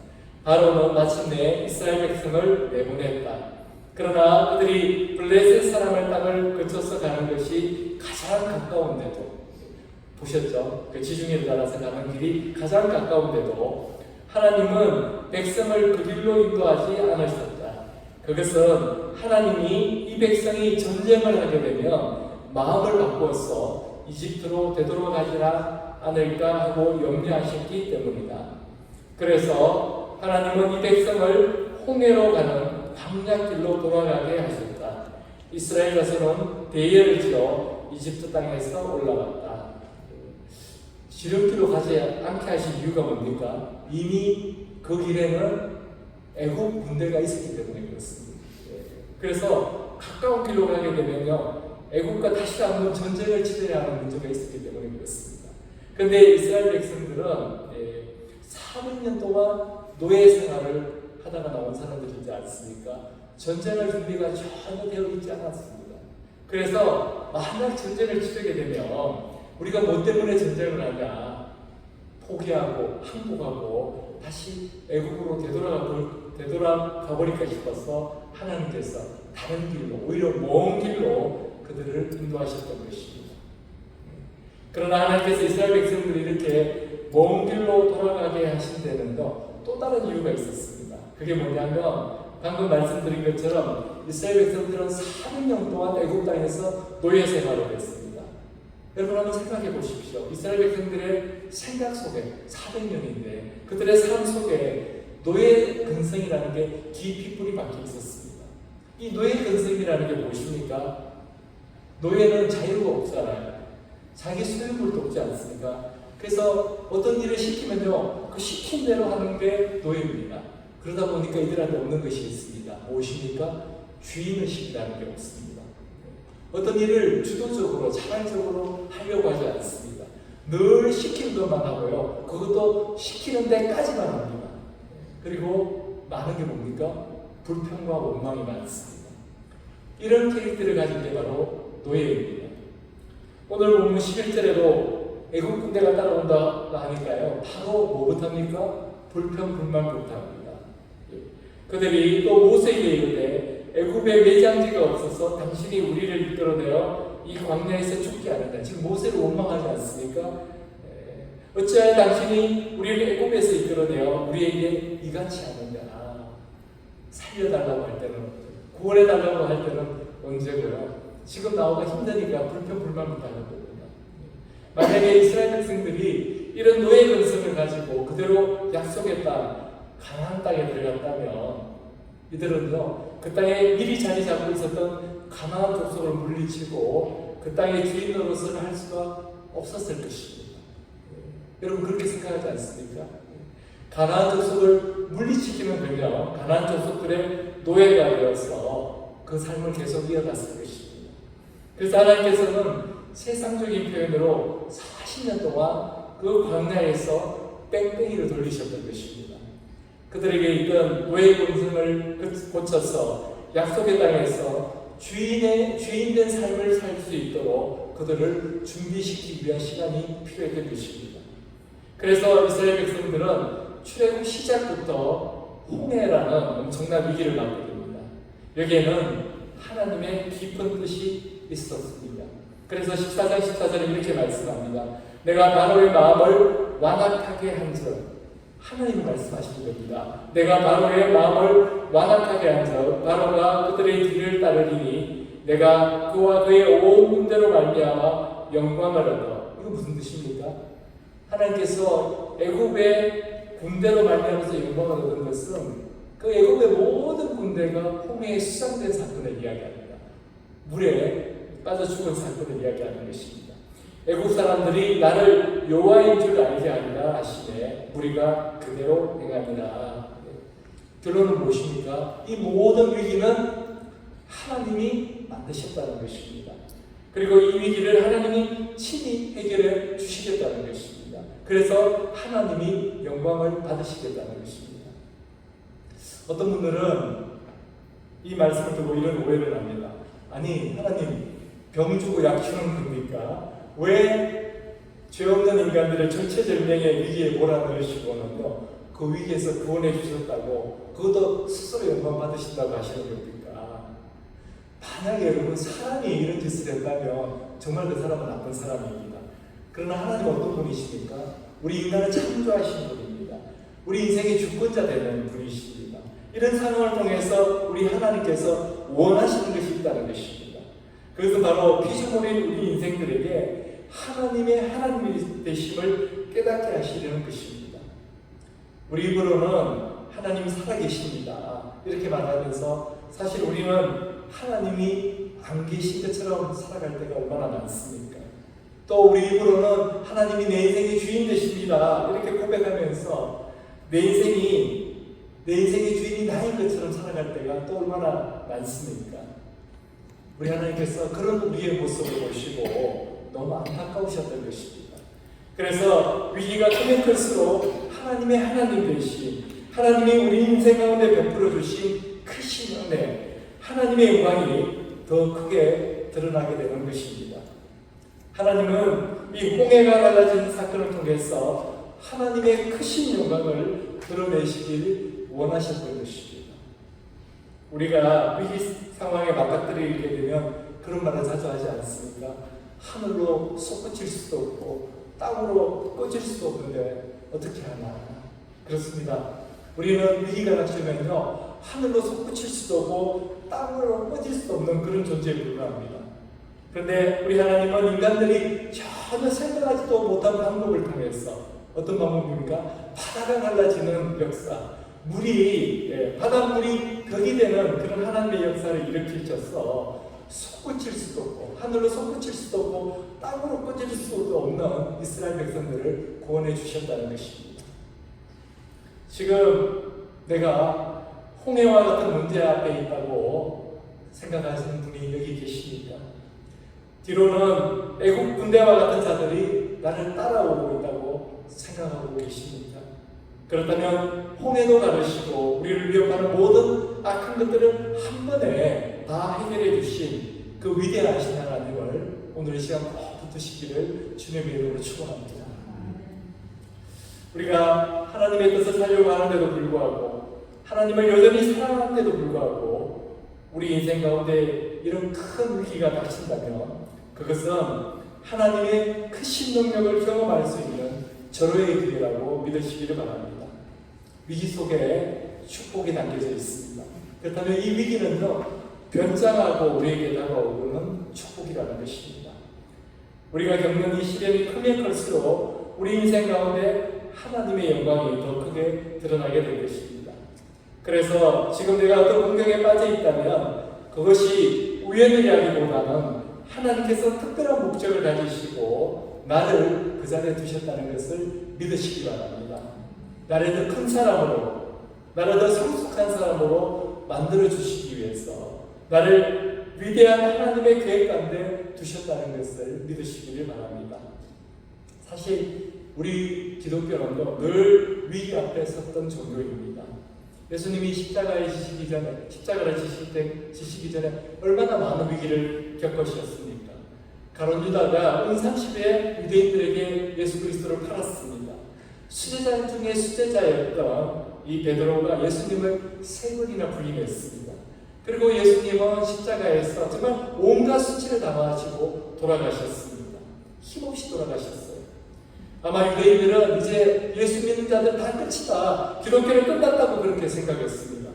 바로는 마침내 이스라엘 백성을 내보냈다. 그러나 그들이 블레셋 사람의 땅을 거쳐서 가는 것이 가장 가까운데도, 보셨죠? 그 지중해를 따라서 가는 길이 가장 가까운데도 하나님은 백성을 그 길로 인도하지 않으셨다. 그것은 하나님이 이 백성이 전쟁을 하게 되면 마음을 바꾸어서 이집트로 되돌아가지라 않을까 하고 염려하셨기 때문이다. 그래서 하나님은 이 백성을 홍해로 가는 광야길로 돌아가게 하셨다. 이스라엘 자손은 대열을 지어 이집트 땅에서 올라갔다. 지름길로 가지 않게 하신 이유가 뭡니까? 이미 그 길에는 애국 군대가 있었기 때문에 그렇습니다. 그래서 가까운 길로 가게 되면요, 애국과 다시 한번 전쟁을 치러야 하는 문제가 있었기 때문에 그렇습니다. 그런데 이스라엘 백성들은 400년 동안 노예 생활을 하다가 나온 사람들이지 않습니까? 전쟁할 준비가 전혀 되어 있지 않았습니다. 그래서 만약 전쟁을 치르게 되면 우리가 뭐 때문에 전쟁을 하냐, 포기하고 항복하고 다시 애국으로 되돌아가 버릴까 싶어서 하나님께서 다른 길로, 오히려 먼 길로 그들을 인도하셨던 것입니다. 그러나 하나님께서 이스라엘 백성들이 이렇게 먼 길로 돌아가게 하신 데는요, 또 다른 이유가 있었습니다. 그게 뭐냐면 방금 말씀드린 것처럼 이스라엘 백성들은 400년 동안 애국 땅에서 노예 생활을 했습니다. 여러분 한번 생각해 보십시오. 이스라엘 백성들의 생각 속에 400년인데 그들의 삶 속에 노예 근성이라는 게 깊이 뿌리 박혀 있었습니다. 이 노예 근성이라는 게 무엇입니까? 노예는 자유가 없잖아요. 자기 소유물도 없지 않습니까? 그래서 어떤 일을 시키면요, 그 시킨 대로 하는 게 노예입니다. 그러다 보니까 이들한테 없는 것이 있습니다. 무엇입니까? 주인의식이라는 게 없습니다. 어떤 일을 주도적으로, 자발적으로 하려고 하지 않습니다. 늘 시키는 것만 하고요, 그것도 시키는 데까지만 합니다. 그리고 많은 게 뭡니까? 불평과 원망이 많습니다. 이런 캐릭터를 가진 게 바로 노예입니다. 오늘 본문 11절에도 애국 군대가 따라온다 하니까요, 바로 뭐부터 합니까? 불평, 불만부터 합니다. 그들이 또 모세에게 이르되 애굽에 매장지가 없어서 당신이 우리를 이끌어내어 이 광야에서 죽게 하는다. 지금 모세를 원망하지 않습니까? 어찌하여 당신이 우리를 애굽에서 이끌어내어 우리에게 이같이 하느냐. 살려달라고 할 때는, 구원해달라고 할 때는 언제고요? 지금 나오기 힘드니까 불평, 불만부터 하는 거거든요. 만약에 이스라엘 백성들이 이런 노예 근성을 가지고 그대로 약속의 땅, 가나안 땅에 들어갔다면 이들은요, 그 땅에 미리 자리 잡고 있었던 가나안 족속을 물리치고 그 땅의 주인 노릇을 할 수가 없었을 것입니다. 여러분 그렇게 생각하지 않습니까? 가나안 족속을 물리치기만 되면 가나안 족속들의 노예가 되어서 그 삶을 계속 이어갔을 것입니다. 그래서 하나님께서는 세상적인 표현으로 40년 동안 그 광야에서 뺑뺑이를 돌리셨던 것입니다. 그들에게 있던 노예 근성을 고쳐서 약속의 땅에서 주인된 삶을 살 수 있도록 그들을 준비시키기 위한 시간이 필요했던 것입니다. 그래서 이스라엘 백성들은 출애굽 시작부터 홍해라는 엄청난 위기를 맞게 됩니다. 여기에는 하나님의 깊은 뜻이 있었습니다. 그래서 14장 14절에 이렇게 말씀합니다. 내가 바로의 마음을 완악하게 한즉, 하나님이 말씀하시는 겁니다. 내가 바로의 마음을 완악하게 한즉 바로가 그들의 뒤를 따르리니 내가 그와 그의 온 군대로 말미암아 영광을 얻어. 이거 무슨 뜻입니까? 하나님께서 애굽의 군대로 말미암아서 영광을 얻은 것은 그 애굽의 모든 군대가 홍해에 수상된 사건을 이야기합니다. 물에 빠져 죽은 사건을 이야기하는 것입니다. 애국 사람들이 나를 여호와인 줄 알게 하리라 하시되 우리가 그대로 행하니라. 결론은 무엇입니까? 이 모든 위기는 하나님이 만드셨다는 것입니다. 그리고 이 위기를 하나님이 친히 해결해 주시겠다는 것입니다. 그래서 하나님이 영광을 받으시겠다는 것입니다. 어떤 분들은 이 말씀을 듣고 이런 오해를 합니다. 아니 하나님 병 주고 약 주는 겁니까? 왜 죄 없는 인간들을 절체절명의 위기에 몰아넣으시고는요 그 위기에서 구원해 주셨다고 그것도 스스로 영광 받으신다고 하시는 겁니까? 만약에 여러분 사람이 이런 짓을 했다면 정말 그 사람은 나쁜 사람입니다. 그러나 하나님은 어떤 분이십니까? 우리 인간을 창조하신 분입니다. 우리 인생의 주권자 되는 분이십니다. 이런 상황을 통해서 우리 하나님께서 원하시는 것이 있다는 것입니다. 그것은 바로 피조물인 우리 인생들에게 하나님의 하나님이 되심을 깨닫게 하시려는 것입니다. 우리 입으로는 하나님이 살아계십니다 이렇게 말하면서 사실 우리는 하나님이 안 계신 것처럼 살아갈 때가 얼마나 많습니까? 또 우리 입으로는 하나님이 내 인생의 주인 되십니다 이렇게 고백하면서 내 인생의 주인이 나인 것처럼 살아갈 때가 또 얼마나 많습니까? 우리 하나님께서 그런 우리의 모습을 보시고 너무 안타까우셨던 것입니다. 그래서 위기가 크면 클수록 하나님의 하나님 되신 하나님이 우리 인생 가운데 베풀어 주신 크신 은혜 하나님의 영광이 더 크게 드러나게 되는 것입니다. 하나님은 이 홍해가 갈라진 사건을 통해서 하나님의 크신 영광을 드러내시길 원하셨던 것입니다. 우리가 위기 상황에 맞닥뜨리게 되면 그런 말을 자주 하지 않습니까? 하늘로 솟구칠 수도 없고 땅으로 꺼질 수도 없는데 어떻게 하나? 그렇습니다. 우리는 위기가 닥치면요 하늘로 솟구칠 수도 없고 땅으로 꺼질 수도 없는 그런 존재에 불과합니다. 그런데 우리 하나님은 인간들이 전혀 생각하지도 못한 방법을 통해서 어떤 방법입니까? 바다가 갈라지는 역사, 바닷물이 벽이 되는 그런 하나님의 역사를 일으키셔서 솟구칠 수도 없고 하늘로 솟구칠 수도 없고 땅으로 꺼질 수도 없는 이스라엘 백성들을 구원해 주셨다는 것입니다. 지금 내가 홍해와 같은 문제 앞에 있다고 생각하시는 분이 여기 계십니까? 뒤로는 애국 군대와 같은 자들이 나를 따라오고 있다고 생각하고 계십니까? 그렇다면 홍해도 가르시고 우리를 위협하는 모든 악한 것들을 한 번에 다 해결해 주신 그 위대하신 하나님을 오늘 이 시간 꼭 붙드시기를 주님의 이름으로 축원합니다. 우리가 하나님의 뜻을 살려고 하는데도 불구하고 하나님을 여전히 사랑하는데도 불구하고 우리 인생 가운데 이런 큰 위기가 닥친다면 그것은 하나님의 크신 능력을 경험할 수 있는 절호의 길이라고 믿으시기를 바랍니다. 위기 속에 축복이 담겨져 있습니다. 그렇다면 이 위기는요 변장하고 우리에게 다가오는 축복이라는 것입니다. 우리가 겪는 이 시련이 크면 클수록 우리 인생 가운데 하나님의 영광이 더 크게 드러나게 될 것입니다. 그래서 지금 내가 어떤 공경에 빠져 있다면 그것이 우연이라기보다는 하나님께서 특별한 목적을 가지시고 나를 그 자리에 두셨다는 것을 믿으시기 바랍니다. 나를 더 큰 사람으로, 나를 더 성숙한 사람으로 만들어 주시기 위해서 나를 위대한 하나님의 계획 가운데 두셨다는 것을 믿으시기를 바랍니다. 사실 우리 기독교는요 늘 위기 앞에 섰던 종교입니다. 예수님이 십자가를 지시기 전에 얼마나 많은 위기를 겪으셨습니까? 가룟 유다가 은삼십에 유대인들에게 예수 그리스도를 팔았습니다. 수제자 중에 수제자였던 이 베드로가 예수님을 3번이나 부인했습니다. 그리고 예수님은 십자가에서 정말 온갖 수치를 당하시고 돌아가셨습니다. 힘없이 돌아가셨어요. 아마 유대인들은 이제 예수 믿는 자들 다 끝이다. 기독교는 끝났다고 그렇게 생각했습니다.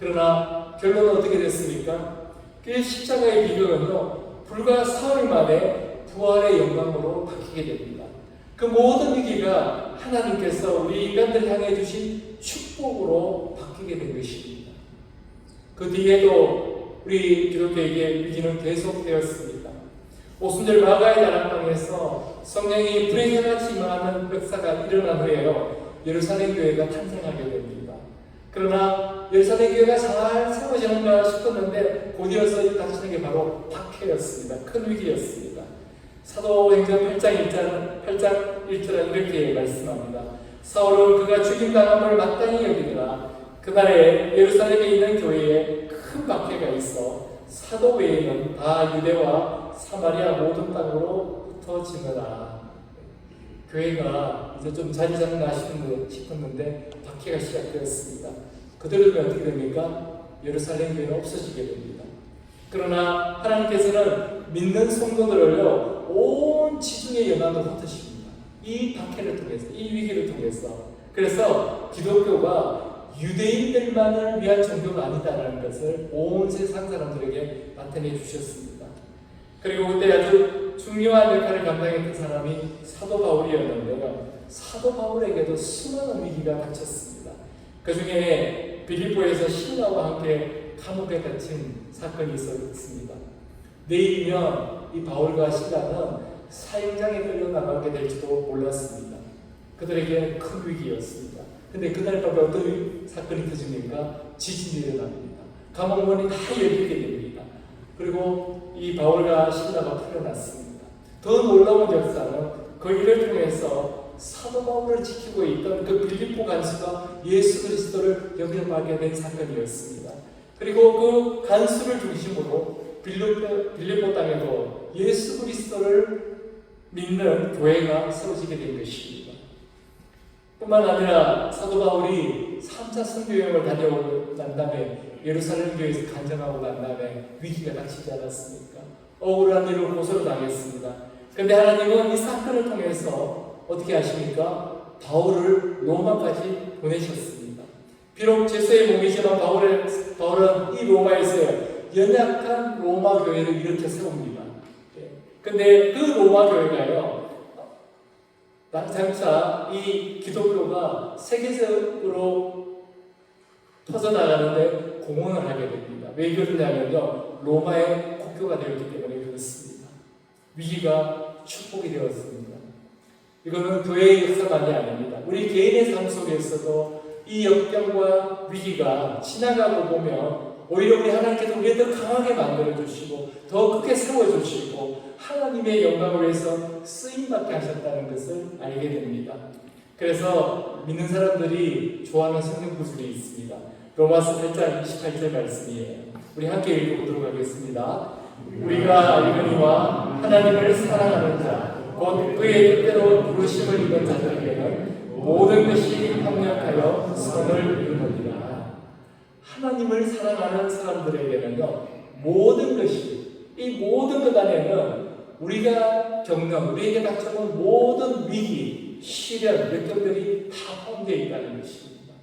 그러나 결론은 어떻게 됐습니까? 그 십자가의 비극은요 불과 사흘 만에 부활의 영광으로 바뀌게 됩니다. 그 모든 위기가 하나님께서 우리 인간들 향해 주신 축복으로 바뀌게 된 것입니다. 그 뒤에도 우리 기독교에게 위기는 계속되었습니다. 오순절 마가의 다락방에서 성령이 불행같이 임하는 역사가 일어난 후에요 예루살렘 교회가 탄생하게 됩니다. 그러나 예루살렘 교회가 잘 세워지는가 싶었는데 곧이어서 닥치는 게 바로 박해였습니다. 큰 위기였습니다. 사도행전 8장 1절은 이렇게 말씀합니다. 사울은 그가 죽임당함을 마땅히 여기더라. 그날에 예루살렘에 있는 교회에 큰 박해가 있어 사도 외에는 다 유대와 사마리아 모든 땅으로 흩어지느라. 교회가 이제 좀 자리 잡나 싶었는데 박해가 시작되었습니다. 그들은 어떻게 됩니까? 예루살렘 교회는 없어지게 됩니다. 그러나 하나님께서는 믿는 성도들을요 온 지중해 연안으로 흩으십니다. 이 박해를 통해서, 이 위기를 통해서. 그래서 기독교가 유대인들만을 위한 종교가 아니다라는 것을 온 세상 사람들에게 나타내 주셨습니다. 그리고 그때 아주 중요한 역할을 감당했던 사람이 사도 바울이었는데요. 사도 바울에게도 수많은 위기가 닥쳤습니다. 그 중에 빌립보에서 신라와 함께 감옥에 갇힌 사건이 있었습니다. 내일이면 이 바울과 신라는 사형장에 끌려나가게 될지도 몰랐습니다. 그들에게 큰 위기였습니다. 근데 그날 밤에 어떤 사건이 터집니까? 지진이 일어납니다. 감옥문이 다 열리게 됩니다. 그리고 이 바울과 신라가 풀려났습니다. 더 놀라운 역사는 그 일을 통해서 사도 바울을 지키고 있던 그 빌립보 간수가 예수 그리스도를 영접하게 된 사건이었습니다. 그리고 그 간수를 중심으로 빌립보 땅에도 예수 그리스도를 믿는 교회가 세워지게 된 것입니다. 뿐만 아니라 사도 바울이 3차 선교여행을 다녀오고 난 다음에 예루살렘 교회에서 간증하고 난 다음에 위기가 닥치지 않았습니까? 억울한 일을 고소를 당했습니다. 그런데 하나님은 이 사건을 통해서 어떻게 하십니까? 바울을 로마까지 보내셨습니다. 비록 제수의 몸이지만 바울은 이 로마에서 연약한 로마 교회를 일으켜 세웁니다. 근데 그 로마 교회가요, 장차 이 기독교가 세계적으로 퍼져나가는데 공헌을 하게 됩니다. 왜 그러냐면요, 로마의 국교가 되었기 때문에 그렇습니다. 위기가 축복이 되었습니다. 이거는 교회의 역사만이 아닙니다. 우리 개인의 삶 속에서도 이 역경과 위기가 지나가고 보면 오히려 우리 하나님께서 우리를 더 강하게 만들어주시고 더 크게 세워주시고 하나님의 영광을 위해서 쓰임받게 하셨다는 것을 알게 됩니다. 그래서 믿는 사람들이 좋아하는 성경 구절이 있습니다. 로마서 8장 28절 말씀이에요. 우리 함께 읽어보도록 하겠습니다. 우리가 알거니와 하나님을 사랑하는 자, 곧 그의 뜻대로 부르심을 입은 자들에게는 모든 것이 합력하여 선을 이루느니라. 하나님을 사랑하는 사람들에게는요, 모든 것이, 이 모든 것 안에는 우리가 겪는, 우리에게 닥쳐온 모든 위기, 시련, 역경들이 다 포함되어 있다는 것입니다.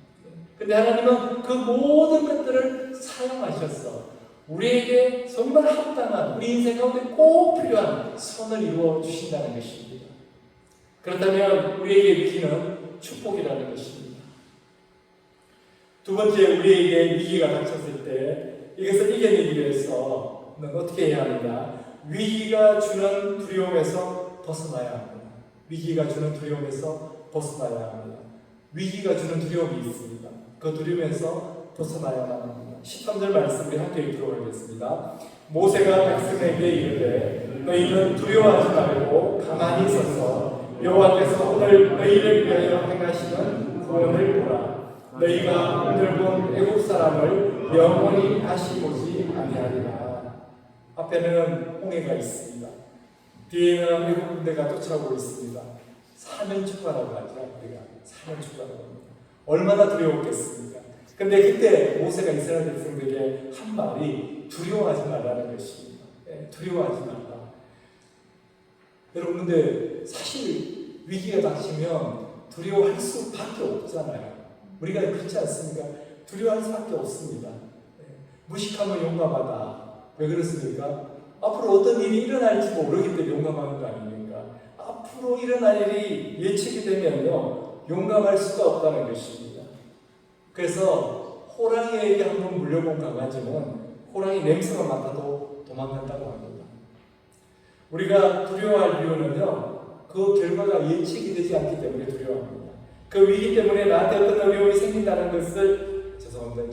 근데 하나님은 그 모든 것들을 사용하셔서 우리에게 정말 합당한, 우리 인생 가운데 꼭 필요한 선을 이루어 주신다는 것입니다. 그렇다면 우리에게 위기는 축복이라는 것입니다. 두 번째, 우리에게 위기가 닥쳤을 때 이것을 이겨내기 위해서는 어떻게 해야 하느냐? 위기가 주는 두려움에서 벗어나야 합니다. 위기가 주는 두려움에서 벗어나야 합니다. 위기가 주는 두려움이 있습니다. 그 두려움에서 벗어나야만 합니다. 13절 말씀 우리 함께 읽도록 하겠습니다. 모세가 백성에게 이르되 너희는 두려워하지 말고 가만히 있어서 여호와께서 오늘 너희를 위하여 행하시는 구원을 보라. 너희가 오늘 본 애국 사람을 영원히 다시 보지 아니하리라. 앞에는 홍해가 있습니다. 뒤에는 애국 군대가 쫓아오고 있습니다. 사면초가라고 하죠. 우리가 사면초가라고 합니다. 얼마나 두려웠겠습니까? 근데 그때 모세가 이스라엘 백성들에게 한 말이 두려워하지 말라는 것입니다. 두려워하지 말라. 여러분, 근데 사실 위기가 닥치면 두려워할 수밖에 없잖아요. 우리가 그렇지 않습니까? 두려워할 수밖에 없습니다. 무식하면 용감하다. 왜 그렇습니까? 앞으로 어떤 일이 일어날지 모르기 때문에 용감한 거 아닙니까? 앞으로 일어날 일이 예측이 되면요, 용감할 수가 없다는 것입니다. 그래서 호랑이에게 한번 물려본 강아지는 호랑이 냄새만 맡아도 도망간다고 합니다. 우리가 두려워할 이유는요, 그 결과가 예측이 되지 않기 때문에 두려워합니다. 그 위기 때문에 나한테 어떤 어려움이 생긴다는 것을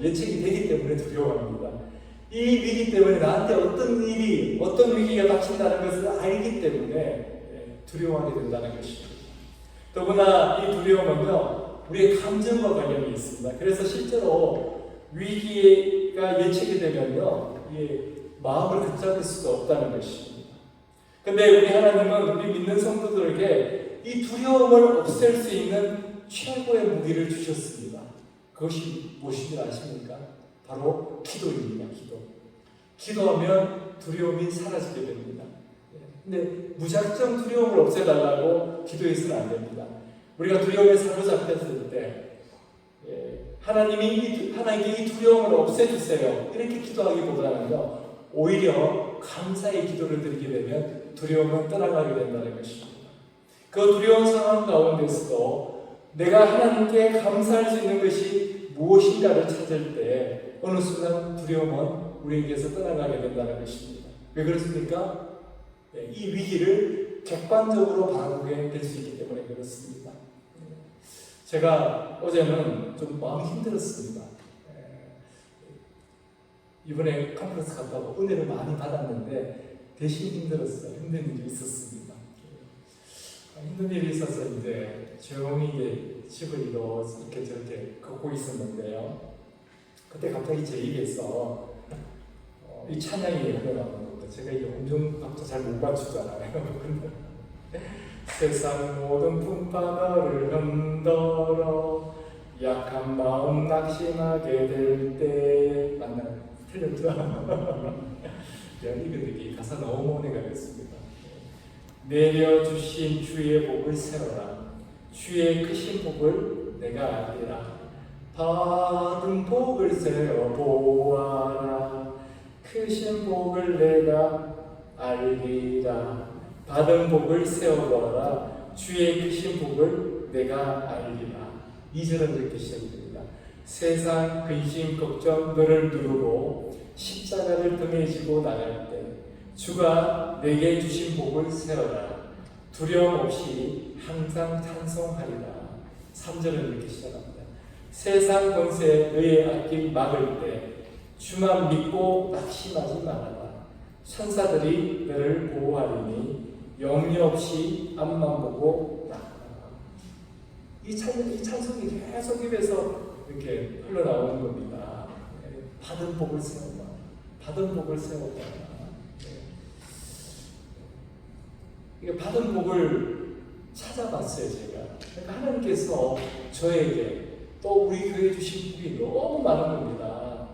예측이 되기 때문에 두려워합니다. 이 위기 때문에 나한테 어떤 일이, 어떤 위기가 닥친다는 것을 알기 때문에 두려워하게 된다는 것입니다. 더구나 이 두려움은요, 우리의 감정과 관련이 있습니다. 그래서 실제로 위기가 예측이 되면요, 마음을 붙잡을 수가 없다는 것입니다. 근데 우리 하나님은 우리 믿는 성도들에게 이 두려움을 없앨 수 있는 최고의 무기를 주셨습니다. 그것이 무엇인지 아십니까? 바로 기도입니다. 기도하면 두려움이 사라지게 됩니다. 근데 무작정 두려움을 없애달라고 기도해서는 안 됩니다. 우리가 두려움에 사로잡혔을 때 하나님께 이 두려움을 없애주세요 이렇게 기도하기보다는요, 오히려 감사의 기도를 드리게 되면 두려움은 떠나가게 된다는 것입니다. 그 두려운 상황 가운데서도 내가 하나님께 감사할 수 있는 것이 무엇인가를 찾을 때 어느 순간 두려움은 우리에게서 떠나가게 된다는 것입니다. 왜 그렇습니까? 이 위기를 객관적으로 바라보게 될 수 있기 때문에 그렇습니다. 제가 어제는 좀 마음이 힘들었습니다. 이번에 컨퍼런스 갔다고 은혜를 많이 받았는데 대신 힘들었어요. 힘든 일이 있었습니다. 힘든 일이 있어서 이제 조용히 집을 이렇게 저렇게 걷고 있었는데요. 그때 갑자기 제 입에서 이 찬양이 흘러나오는 겁니다. 제가 이 음정박자 잘 못 맞추잖아요. 세상 모든 품바다를 흔들어 약한 마음 낙심하게 될 때 맞나요? 틀렸죠? 이게 가사 너무 은혜가 됐습니다. 내려주신 주의 복을 세워라. 주의 크신 복을 내가 알리라. 받은 복을 세워 보아라. 크신 복을 내가 알리라. 받은 복을 세워보아라. 주의 크신 복을 내가 알리라. 2절은 이렇게 시작됩니다. 세상 근심 걱정 너를 누르고 십자가를 등에 지고 나갈 때 주가 내게 주신 복을 세워라. 두려움 없이 항상 찬송하리라. 3절은 이렇게 시작합니다. 세상 권세 너의 앞길 막을 때 주만 믿고 낙심하지 말아라. 천사들이 너를 보호하리니 염려 없이 앞만 보고 나가라. 이 찬송이 계속 입에서 이렇게 흘러나오는 겁니다. 받은 복을 세워봐. 받은 복을 세워봐. 이게 받은 복을 찾아봤어요, 제가. 그러니까 하나님께서 저에게 또 우리 교회 주신 복이 너무 많은 겁니다.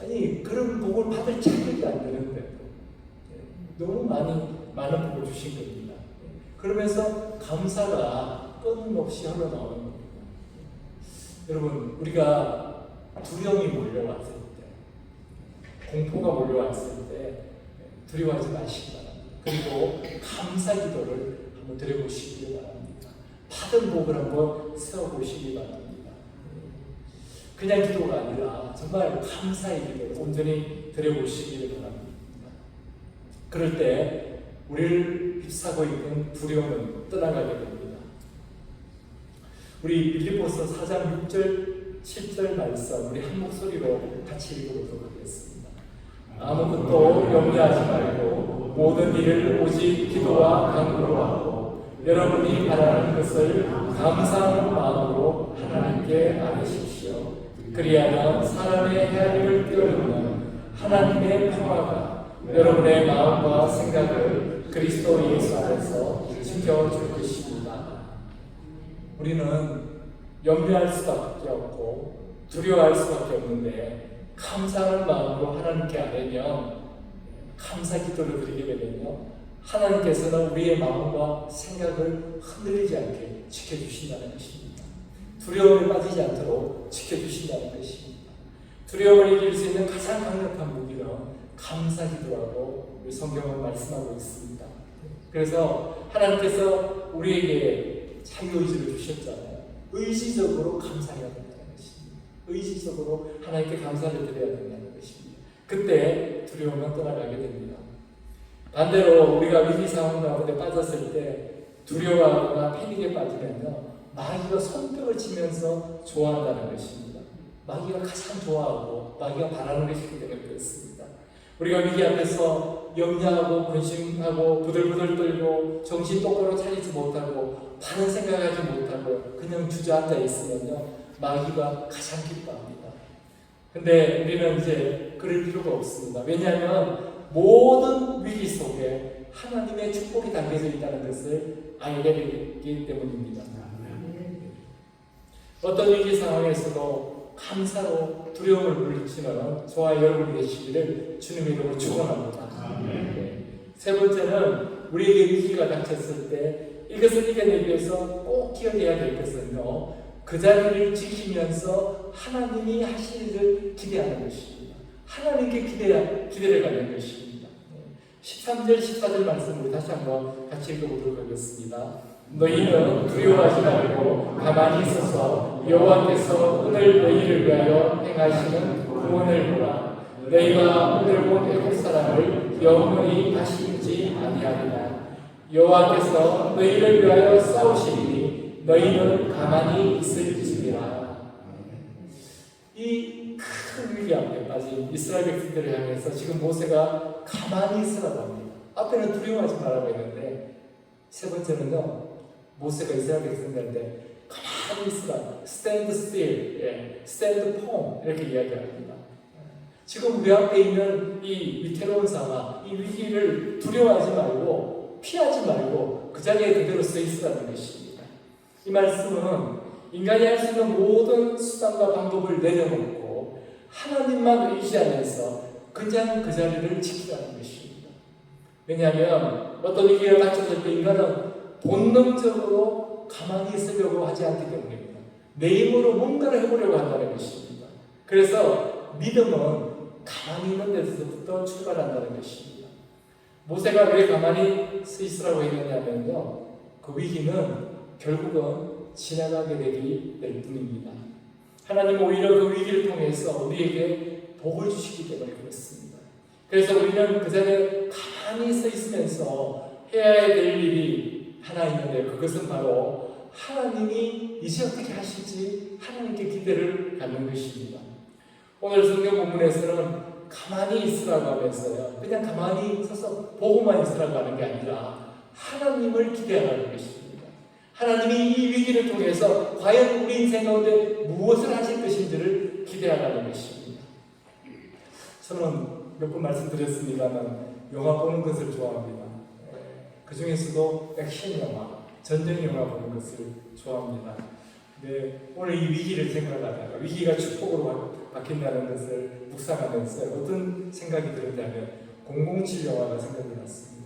아니, 그런 복을 받을 자격이 안 되는데 너무 많은 복을 주신 겁니다. 그러면서 감사가 끊임없이 흘러나오는 겁니다. 여러분, 우리가 두려움이 몰려왔을 때, 공포가 몰려왔을 때 두려워하지 마시기 바랍니다. 그리고 감사 기도를 한번 드려보시기 바랍니다. 받은 복을 한번 세워보시기 바랍니다. 그냥 기도가 아니라 정말 감사의 기도를 온전히 드려보시기 바랍니다. 그럴 때 우리를 휩싸고 있는 두려움은 떠나가게 됩니다. 우리 빌립보서 4장 6절 7절 말씀 우리 한 목소리로 같이 읽어보도록 하겠습니다. 아무것도 염려하지 말고 모든 일을 오직 기도와 간구로 하고 여러분이 바라는 것을 감사하는 마음으로 하나님께 아뢰십시오. 그리하면 사람의 헤아림을 뛰어넘는 하나님의 평화가 여러분의 마음과 생각을 그리스도 예수 안에서 지켜줄 것입니다. 우리는 염려할 수밖에 없고 두려워할 수밖에 없는데 감사하는 마음으로 하나님께 아뢰면 감사 기도를 드리게 되면요, 하나님께서는 우리의 마음과 생각을 흔들리지 않게 지켜주신다는 것입니다. 두려움에 빠지지 않도록 지켜주신다는 것입니다. 두려움을 이길 수 있는 가장 강력한 무기는 감사 기도라고 우리 성경은 말씀하고 있습니다. 그래서 하나님께서 우리에게 자유의지를 주셨잖아요. 의지적으로 감사해야 된다는 것입니다. 의지적으로 하나님께 감사를 드려야 된다는 것입니다. 그때 두려움은 떠나가게 됩니다. 반대로 우리가 위기 상황 가운데 빠졌을 때 두려워하거나 패닉에 빠지면요, 마귀가 손뼉을 치면서 좋아한다는 것입니다. 마귀가 가장 좋아하고 마귀가 바라는 것이 그렇기 때문에 그렇습니다. 우리가 위기 앞에서 염려하고 근심하고 부들부들 떨고 정신 똑바로 차리지 못하고 다른 생각하지 못하고 그냥 주저앉아 있으면요, 마귀가 가장 기뻐합니다. 근데 우리는 이제 그럴 필요가 없습니다. 왜냐하면 모든 위기 속에 하나님의 축복이 담겨져 있다는 것을 알게 되기 때문입니다. 어떤 위기 상황에서도 감사로 두려움을 물리치는 저와 여러분이 되시기를 주님의 이름으로 축원합니다. 네. 세 번째는 우리에게 위기가 닥쳤을 때 이것을 이겨내기 위해서 꼭 기억해야 될 것은요, 그 자리를 지키면서 하나님이 하실 일을 기대하는 것입니다. 하나님께 기대를 갖는 것입니다. 13절, 14절 말씀 우리 다시 한번 같이 읽어보도록 하겠습니다. 너희는 두려워하지 말고 가만히 있어서 여호와께서 오늘 너희를 위하여 행하시는 구원을 보라. 너희가 오늘 본 애국 사람을 영원히 다시 잊지 아니하리라. 여호와께서 너희를 위하여 싸우시리니 너희는 가만히 있을지니라. 이 큰 위기 앞에 빠진 이스라엘 백성들을 향해서 지금 모세가 가만히 있으라고 합니다. 앞에는 두려워하지 말라고 했는데 세 번째는요, 모세가 이스라엘 백성들한테 가만히 있으라, stand still, stand firm 이렇게 이야기합니다. 지금 우리 앞에 있는 이 위태로운 상황, 이 위기를 두려워하지 말고 피하지 말고 그 자리에 그대로 서 있으라는 것입니다. 이 말씀은 인간이 할 수 있는 모든 수단과 방법을 내려놓고 하나님만 의지하면서 그냥 그 자리를 지키라는 것입니다. 왜냐하면 어떤 위기가 닥쳐질 때 인간은 본능적으로 가만히 있으려고 하지 않기 때문입니다. 내 힘으로 뭔가를 해보려고 한다는 것입니다. 그래서 믿음은 가만히 있는 데서부터 출발한다는 것입니다. 모세가 왜 가만히 서 있으라고 했느냐면요, 그 위기는 결국은 지나가게 될 뿐입니다. 하나님은 오히려 그 위기를 통해서 우리에게 복을 주시기 때문에 그렇습니다. 그래서 우리는 그 자리에 가만히 서 있으면서 해야 될 일이 하나 있는데, 그것은 바로 하나님이 이제 어떻게 하실지 하나님께 기대를 갖는 것입니다. 오늘 성경 본문에서는 가만히 있으라고 하면서요, 그냥 가만히 서서 보고만 있으라고 하는 게 아니라 하나님을 기대하라는 것입니다. 하나님이 이 위기를 통해서 과연 우리 인생 가운데 무엇을 하실 것인지를 기대하라는 것입니다. 저는 몇 번 말씀드렸습니다만 영화 보는 것을 좋아합니다. 그 중에서도 액션 영화, 전쟁 영화 보는 것을 좋아합니다. 근데 오늘 이 위기를 생각하다가 위기가 축복으로 바뀐다는 것을 묵상하면서 어떤 생각이 들었냐면 007 영화가 생각이 났습니다.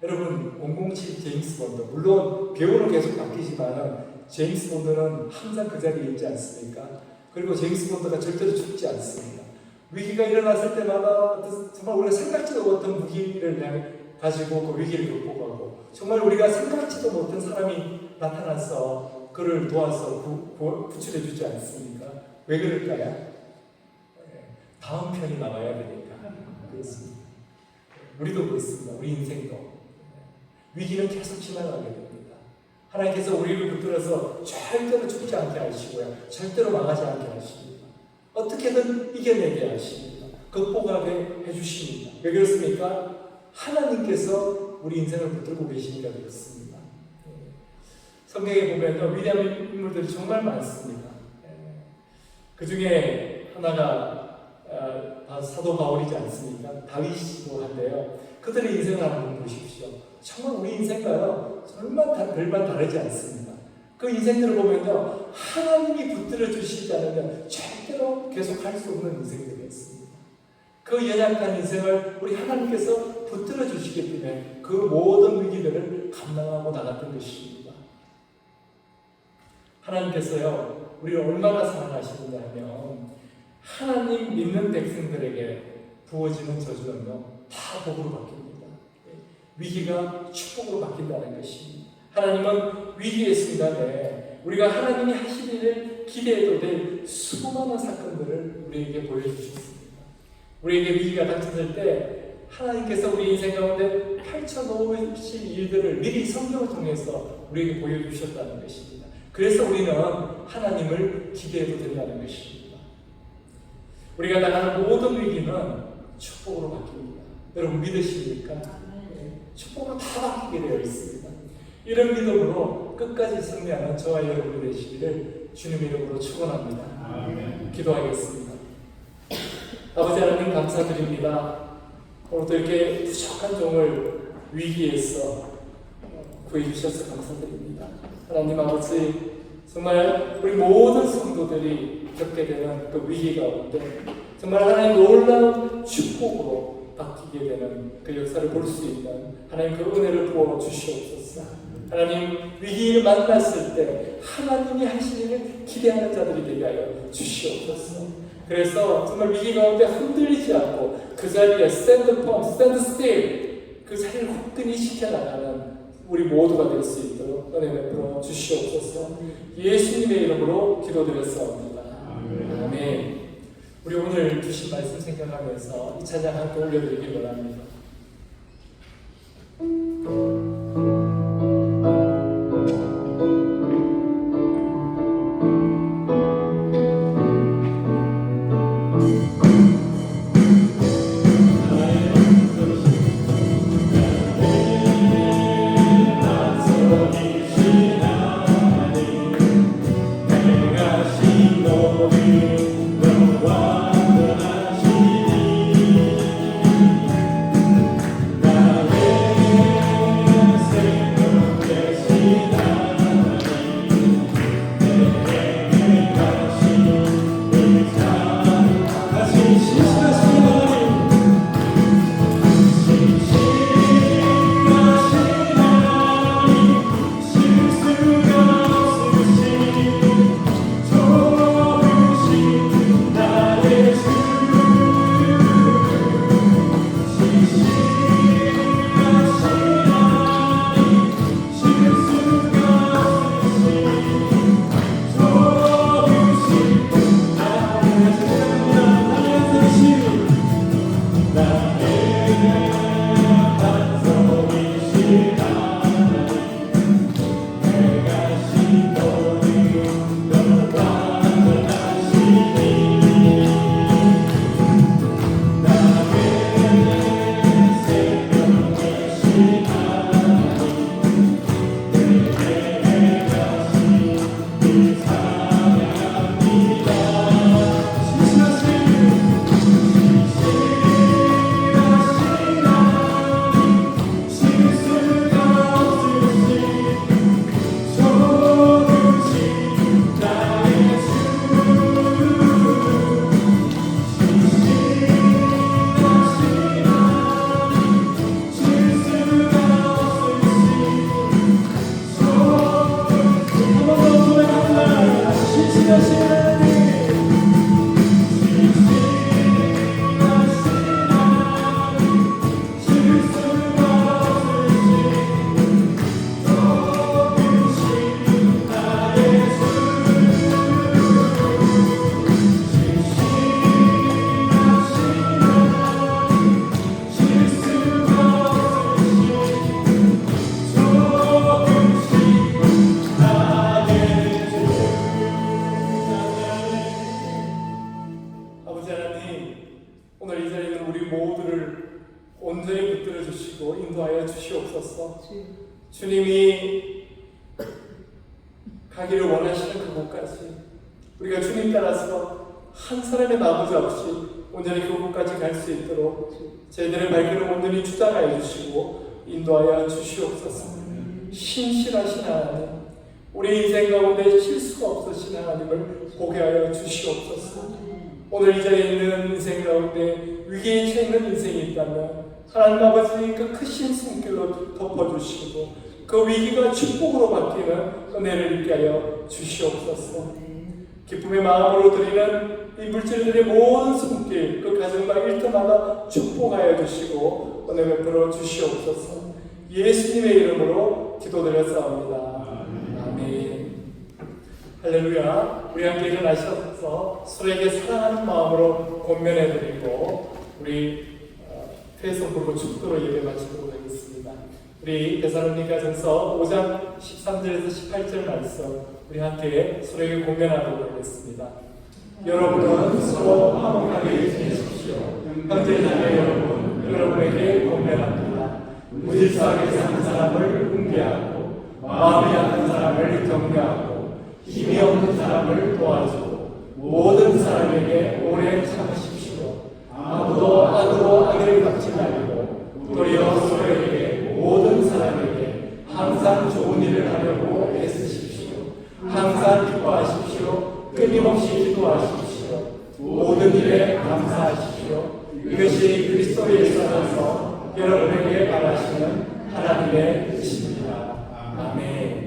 여러분, 007 제임스 본드, 물론 배우는 계속 바뀌지만 제임스 본드는 항상 그 자리에 있지 않습니까? 그리고 제임스 본드가 절대로 죽지 않습니다. 위기가 일어났을 때마다 정말 우리가 생각지도 못한 무기를 가지고 그 위기를 극복하고, 정말 우리가 생각지도 못한 사람이 나타나서 그를 도와서 구출해 주지 않습니까? 왜 그럴까요? 다음 편이 나와야 되니까 그렇습니다. 우리도 그렇습니다. 우리 인생도 위기는 계속 지나가게 됩니다. 하나님께서 우리를 붙들어서 절대로 죽지 않게 하시고요, 절대로 망하지 않게 하십니다. 어떻게든 이겨내게 하십니다. 극복하게 해주십니다. 왜 그렇습니까? 하나님께서 우리 인생을 붙들고 계시니까 그렇습니다. 성경에 보면 위대한 인물들이 정말 많습니다. 그 중에 하나가 사도 바울이지 않습니까? 다윗이기도 한데요, 그들의 인생을 한번 보십시오. 정말 우리 인생과요 별반 다르지 않습니다. 그 인생들을 보면요, 하나님이 붙들어 주시지 않으면 절대로 계속할 수 없는 인생들이었습니다. 그 연약한 인생을 우리 하나님께서 붙들어 주시기 때문에 그 모든 위기들을 감당하고 나갔던 것입니다. 하나님께서요 우리를 얼마나 사랑하시느냐 하면, 하나님 믿는 백성들에게 부어지는 저주는요 다 복으로 바뀝니다. 위기가 축복으로 바뀐다는 것입니다. 하나님은 위기의 순간에 우리가 하나님이 하실 일을 기대해도 될 수많은 사건들을 우리에게 보여주셨습니다. 우리에게 위기가 닥쳤을 때 하나님께서 우리 인생 가운데 펼쳐놓으실 일들을 미리 성경을 통해서 우리에게 보여주셨다는 것입니다. 그래서 우리는 하나님을 기대해도 된다는 것입니다. 우리가 당하는 모든 위기는 축복으로 바뀝니다. 여러분 믿으십니까? 축복으로 다 바뀌게 되어 있습니다. 이런 믿음으로 끝까지 승리하는 저와 여러분이 되시기를 주님 이름으로 축원합니다. 기도하겠습니다. 아버지 하나님 감사드립니다. 오늘도 이렇게 부족한 종을 위기에서 구해주셔서 감사드립니다. 하나님 아버지, 정말 우리 모든 성도들이 겪게 되는 그 위기 가운데 정말 하나님 놀라운 축복으로 바뀌게 되는 그 역사를 볼 수 있는 하나님 그 은혜를 부어 주시옵소서. 하나님 위기를 만났을 때 하나님이 하시는 일을 기대하는 자들이 되게 하여 주시옵소서. 그래서 정말 위기 가운데 흔들리지 않고 그 자리에 stand still, 그 자리를 굳건히 지켜나가는 우리 모두가 될 수 있도록 은혜 베풀어 주시옵소서. 예수님의 이름으로 기도드렸사옵니다. 아멘. 우리 오늘 주신 말씀 생각하면서 이 찬양 함께 올려드리기 원합니다. 주님이 가기를 원하시는 그곳까지 우리가 주님 따라서 한 사람의 나머지 없이 온전히 그곳까지 갈 수 있도록 저희들의 발길을 온전히 주장하여 주시고 인도하여 주시옵소서. 신실하신 하나님, 우리 인생 가운데 실수가 없으신 하나님을 보게 하여 주시옵소서. 오늘 이 자리에 있는 인생 가운데 위기에 처해 있는 인생이 있다면 하나님 아버지 그 크신 손길로 덮어주시고 그 위기가 축복으로 바뀌는 은혜를 있게 하여 주시옵소서. 기쁨의 마음으로 드리는 이 물질들의 모든 손길 그 가정과 일터마다 축복하여 주시고 은혜 베풀어 주시옵소서. 예수님의 이름으로 기도드렸사옵니다. 아멘. 할렐루야. 우리 함께 일어나셔서 서로에게 사랑하는 마음으로 권면해드리고 우리 회성 불고 축도로 예배 마치도록 하겠습니다. 우리 데살로니가전서 5장 13절에서 18절 말씀 우리 함께 서로에게 공면하도록 하겠습니다. 여러분은 서로 화목하게 지내십시오. 형제자매 여러분, 여러분에게 공면합니다. 무질서하게 사는 사람을 훈계하고 마음이 약한 사람을 격려하고 힘이 없는 사람을 도와주고 모든 사람에게 오래 참으십시오. 아무도 악으로 악을 갚지 말고 도리어 서로에게 모든 사람에게 항상 좋은 일을 하려고 애쓰십시오. 항상 기뻐하십시오. 끊임없이 기도하십시오. 모든 일에 감사하십시오. 이것이 그리스도 예수 안에서 여러분에게 바라시는 하나님의 뜻입니다. 아멘.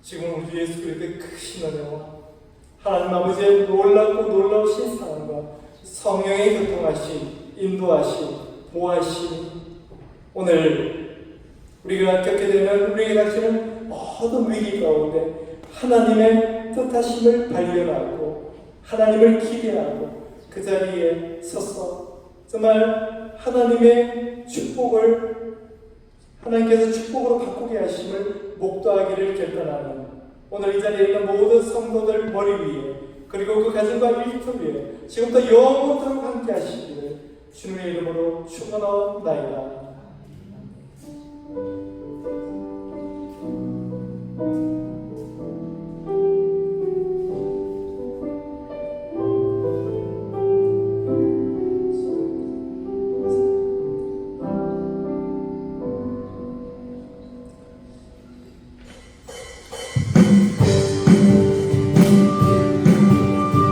지금 우리 예수 그리스도의 크신 은혜와 하나님 아버지의 놀랍고 놀라우신 사랑과 성령의 교통하심, 인도하심, 보호하심, 오늘 우리가 겪게 되는 우리에게 닥치는 모든 위기 가운데 하나님의 뜻하심을 발견하고 하나님을 기대하고 그 자리에 서서 정말 하나님의 축복을 하나님께서 축복으로 바꾸게 하심을 목도하기를 결단하는 오늘 이 자리에 있는 모든 성도들 머리 위에 그리고 그 가정과 일터 위에 지금부터 영원토록 함께 하시기를 주님의 이름으로 축원하옵나이다.